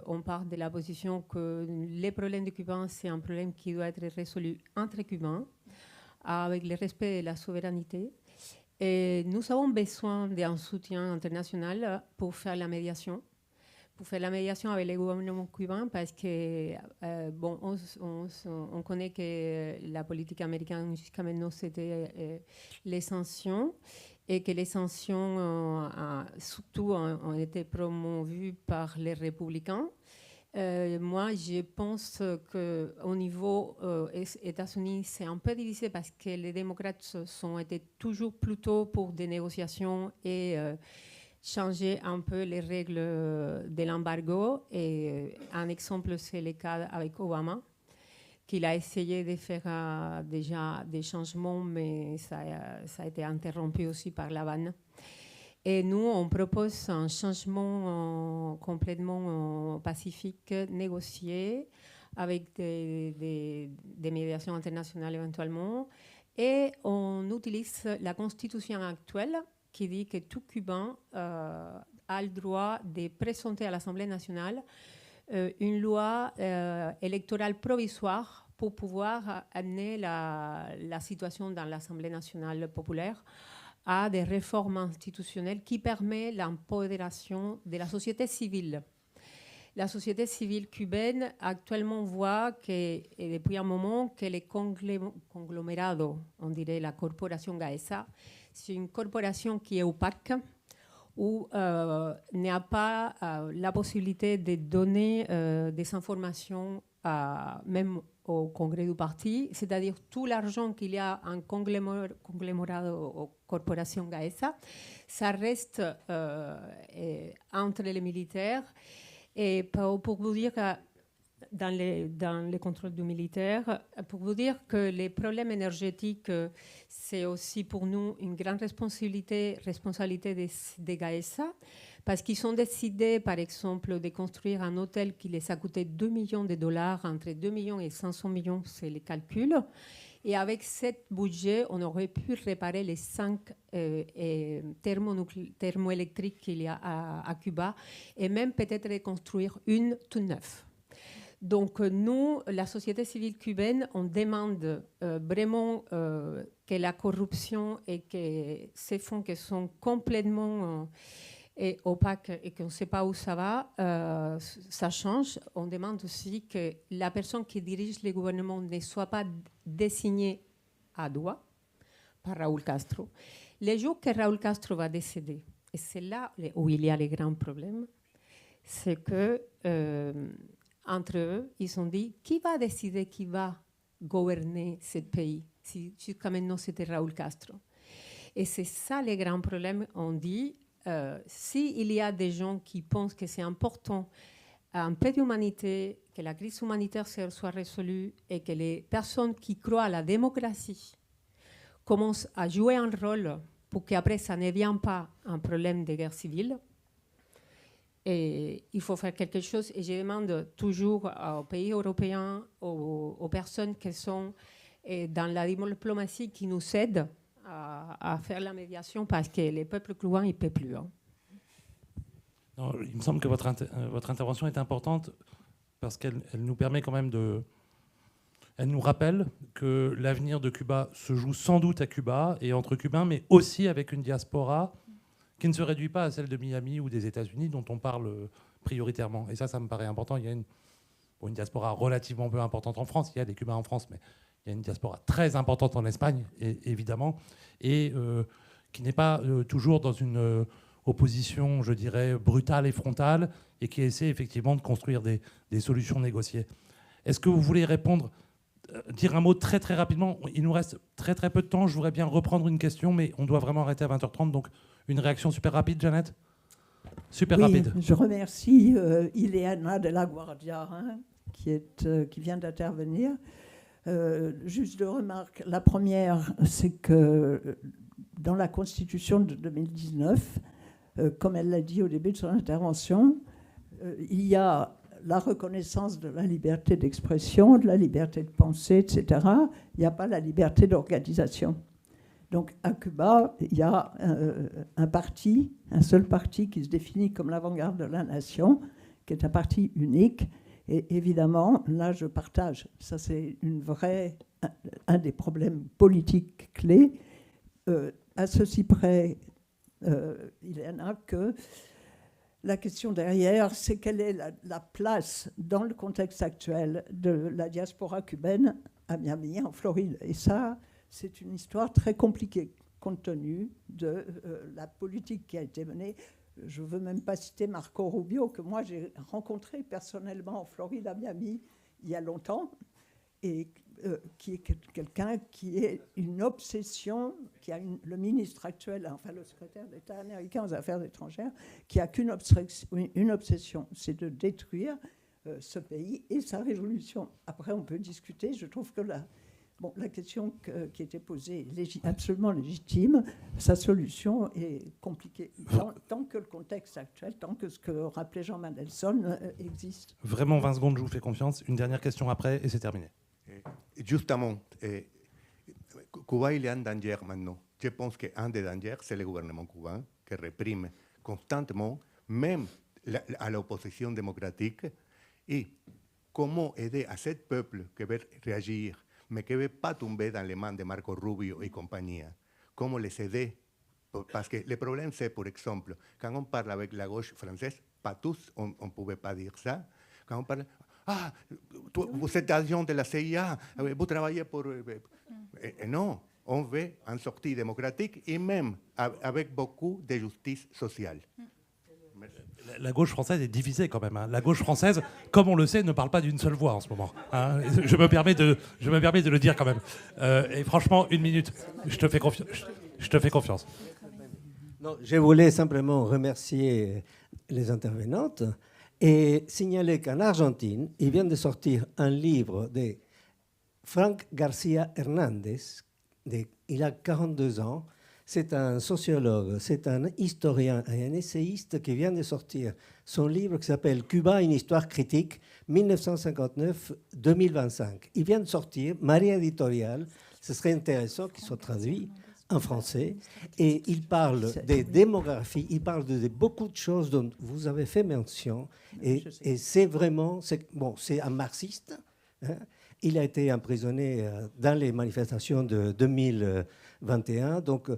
on part de la position que les problèmes des Cubains, c'est un problème qui doit être résolu entre Cubains, avec le respect de la souveraineté. Et nous avons besoin d'un soutien international pour faire la médiation. Pour faire la médiation avec les gouvernements cubains, parce que on connaît que la politique américaine jusqu'à maintenant c'était les sanctions, et que les sanctions surtout ont été promovues par les républicains. Moi, je pense qu'au niveau États-Unis, c'est un peu difficile parce que les démocrates ont été toujours plutôt pour des négociations et changer un peu les règles de l'embargo. Et un exemple, c'est le cas avec Obama, qu'il a essayé de faire déjà des changements, mais ça a été interrompu aussi par l'Havane. Et nous, on propose un changement complètement pacifique, négocié, avec des médiations internationales éventuellement. Et on utilise la constitution actuelle qui dit que tout Cubain a le droit de présenter à l'Assemblée nationale une loi électorale provisoire pour pouvoir amener la situation dans l'Assemblée nationale populaire à des réformes institutionnelles qui permettent l'empodération de la société civile. La société civile cubaine actuellement voit que, et depuis un moment, que les conglomerados, on dirait la corporation Gaesa, c'est une corporation qui est opaque, où n'a pas la possibilité de donner des informations même au congrès du parti, c'est-à-dire tout l'argent qu'il y a en conglomerado ou corporation Gaesa, ça reste entre les militaires. Et pour vous dire que dans les contrôles du militaire, pour vous dire que les problèmes énergétiques, c'est aussi pour nous une grande responsabilité des Gaesa, parce qu'ils ont décidé, par exemple, de construire un hôtel qui les a coûté 2 millions de dollars, entre 2 millions et 500 millions, c'est les calculs. Et avec ce budget, on aurait pu réparer les 5 thermoélectriques qu'il y a à Cuba, et même peut-être construire une toute neuve. Donc nous, la société civile cubaine, on demande vraiment que la corruption et que ces fonds qui sont complètement opaques et qu'on ne sait pas où ça va, ça change. On demande aussi que la personne qui dirige le gouvernement ne soit pas désignée à doigt par Raúl Castro. Le jour que Raúl Castro va décéder, et c'est là où il y a les grands problèmes, c'est que entre eux, ils ont dit qui va décider qui va gouverner ce pays si jusqu'à maintenant c'était Raúl Castro. Et c'est ça les grands problèmes. On dit s'il y a des gens qui pensent que c'est important un peu d'humanité, que la crise humanitaire soit résolue et que les personnes qui croient à la démocratie commencent à jouer un rôle pour qu'après ça ne vienne pas un problème de guerre civile. Et il faut faire quelque chose. Et je demande toujours aux pays européens, aux personnes qui sont dans la diplomatie, qui nous aident à faire la médiation, parce que les peuples cubains, ils ne peuvent plus. Non, il me semble que votre intervention est importante parce qu'elle nous permet quand même de... Elle nous rappelle que l'avenir de Cuba se joue sans doute à Cuba et entre Cubains, mais aussi avec une diaspora qui ne se réduit pas à celle de Miami ou des États-Unis, dont on parle prioritairement. Et ça me paraît important. Il y a une diaspora relativement peu importante en France. Il y a des Cubains en France, mais il y a une diaspora très importante en Espagne, évidemment, et qui n'est pas toujours dans une opposition, je dirais, brutale et frontale, et qui essaie effectivement de construire des solutions négociées. Est-ce que vous voulez répondre, dire un mot très très rapidement? Il nous reste très très peu de temps. Je voudrais bien reprendre une question, mais on doit vraiment arrêter à 20h30, donc une réaction super rapide, Jeannette? Super rapide. Je remercie Ileana de la Guardia qui vient d'intervenir. Juste deux remarques. La première, c'est que dans la Constitution de 2019, comme elle l'a dit au début de son intervention, il y a la reconnaissance de la liberté d'expression, de la liberté de penser, etc. Il n'y a pas la liberté d'organisation. Donc à Cuba, il y a un parti, un seul parti qui se définit comme l'avant-garde de la nation, qui est un parti unique. Et évidemment, là, je partage. Ça, c'est un des problèmes politiques clés. À ceci près, il y en a que la question derrière, c'est quelle est la place dans le contexte actuel de la diaspora cubaine à Miami, en Floride. Et ça, c'est une histoire très compliquée, compte tenu de la politique qui a été menée. Je ne veux même pas citer Marco Rubio, que moi j'ai rencontré personnellement en Floride, à Miami, il y a longtemps, et qui est quelqu'un qui est une obsession, qui a le ministre actuel, enfin le secrétaire d'État américain aux Affaires étrangères, qui n'a qu'une obsession, c'est de détruire ce pays et sa résolution. Après, on peut discuter. Je trouve que la question qui était posée est absolument légitime. Sa solution est compliquée. Tant que le contexte actuel, tant que ce que rappelait Jean Mandelson existe. Vraiment 20 secondes, je vous fais confiance. Une dernière question après et c'est terminé. Justement, Cuba, il est en danger maintenant. Je pense qu'un des dangers, c'est le gouvernement cubain qui réprime constamment, même à l'opposition démocratique. Et comment aider à ce peuple qui veut réagir, mais qui ne veut pas tomber dans les mains de Marco Rubio et compagnie? Comment les aider? Parce que le problème, c'est, par exemple, quand on parle avec la gauche française, pas tous, on ne pouvait pas dire ça. Quand on parle, ah, vous êtes agent de la CIA, vous travaillez pour... Et non, on veut une sortie démocratique et même avec beaucoup de justice sociale. La gauche française est divisée quand même. Hein. La gauche française, comme on le sait, ne parle pas d'une seule voix en ce moment. Hein. Je me permets de le dire quand même. Et franchement, 1 minute, je te fais confiance. Non, je voulais simplement remercier les intervenantes et signaler qu'en Argentine, il vient de sortir un livre de Frank Garcia Hernandez. Il a 42 ans. C'est un sociologue, c'est un historien et un essayiste qui vient de sortir son livre qui s'appelle Cuba, une histoire critique, 1959-2025. Il vient de sortir, Maria Editorial, ce serait intéressant qu'il soit traduit en français. Et il parle des démographies, il parle de beaucoup de choses dont vous avez fait mention. Et c'est vraiment, c'est un marxiste. Hein. Il a été emprisonné dans les manifestations de 2021. Donc,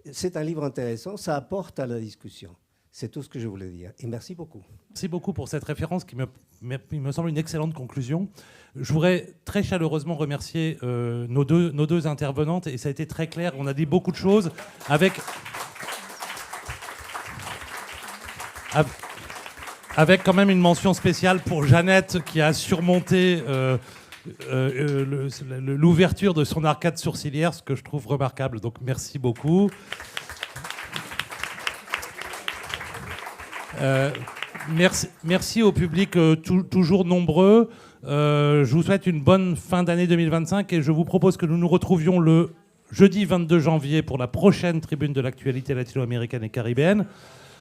c'est un livre intéressant, ça apporte à la discussion. C'est tout ce que je voulais dire. Et merci beaucoup. Merci beaucoup pour cette référence qui me semble une excellente conclusion. Je voudrais très chaleureusement remercier nos deux intervenantes. Et ça a été très clair. On a dit beaucoup de choses avec quand même une mention spéciale pour Jeannette qui a surmonté l'ouverture de son arcade sourcilière, ce que je trouve remarquable. Donc merci beaucoup. Merci au public toujours nombreux. Je vous souhaite une bonne fin d'année 2025 et je vous propose que nous nous retrouvions le jeudi 22 janvier pour la prochaine tribune de l'actualité latino-américaine et caribéenne.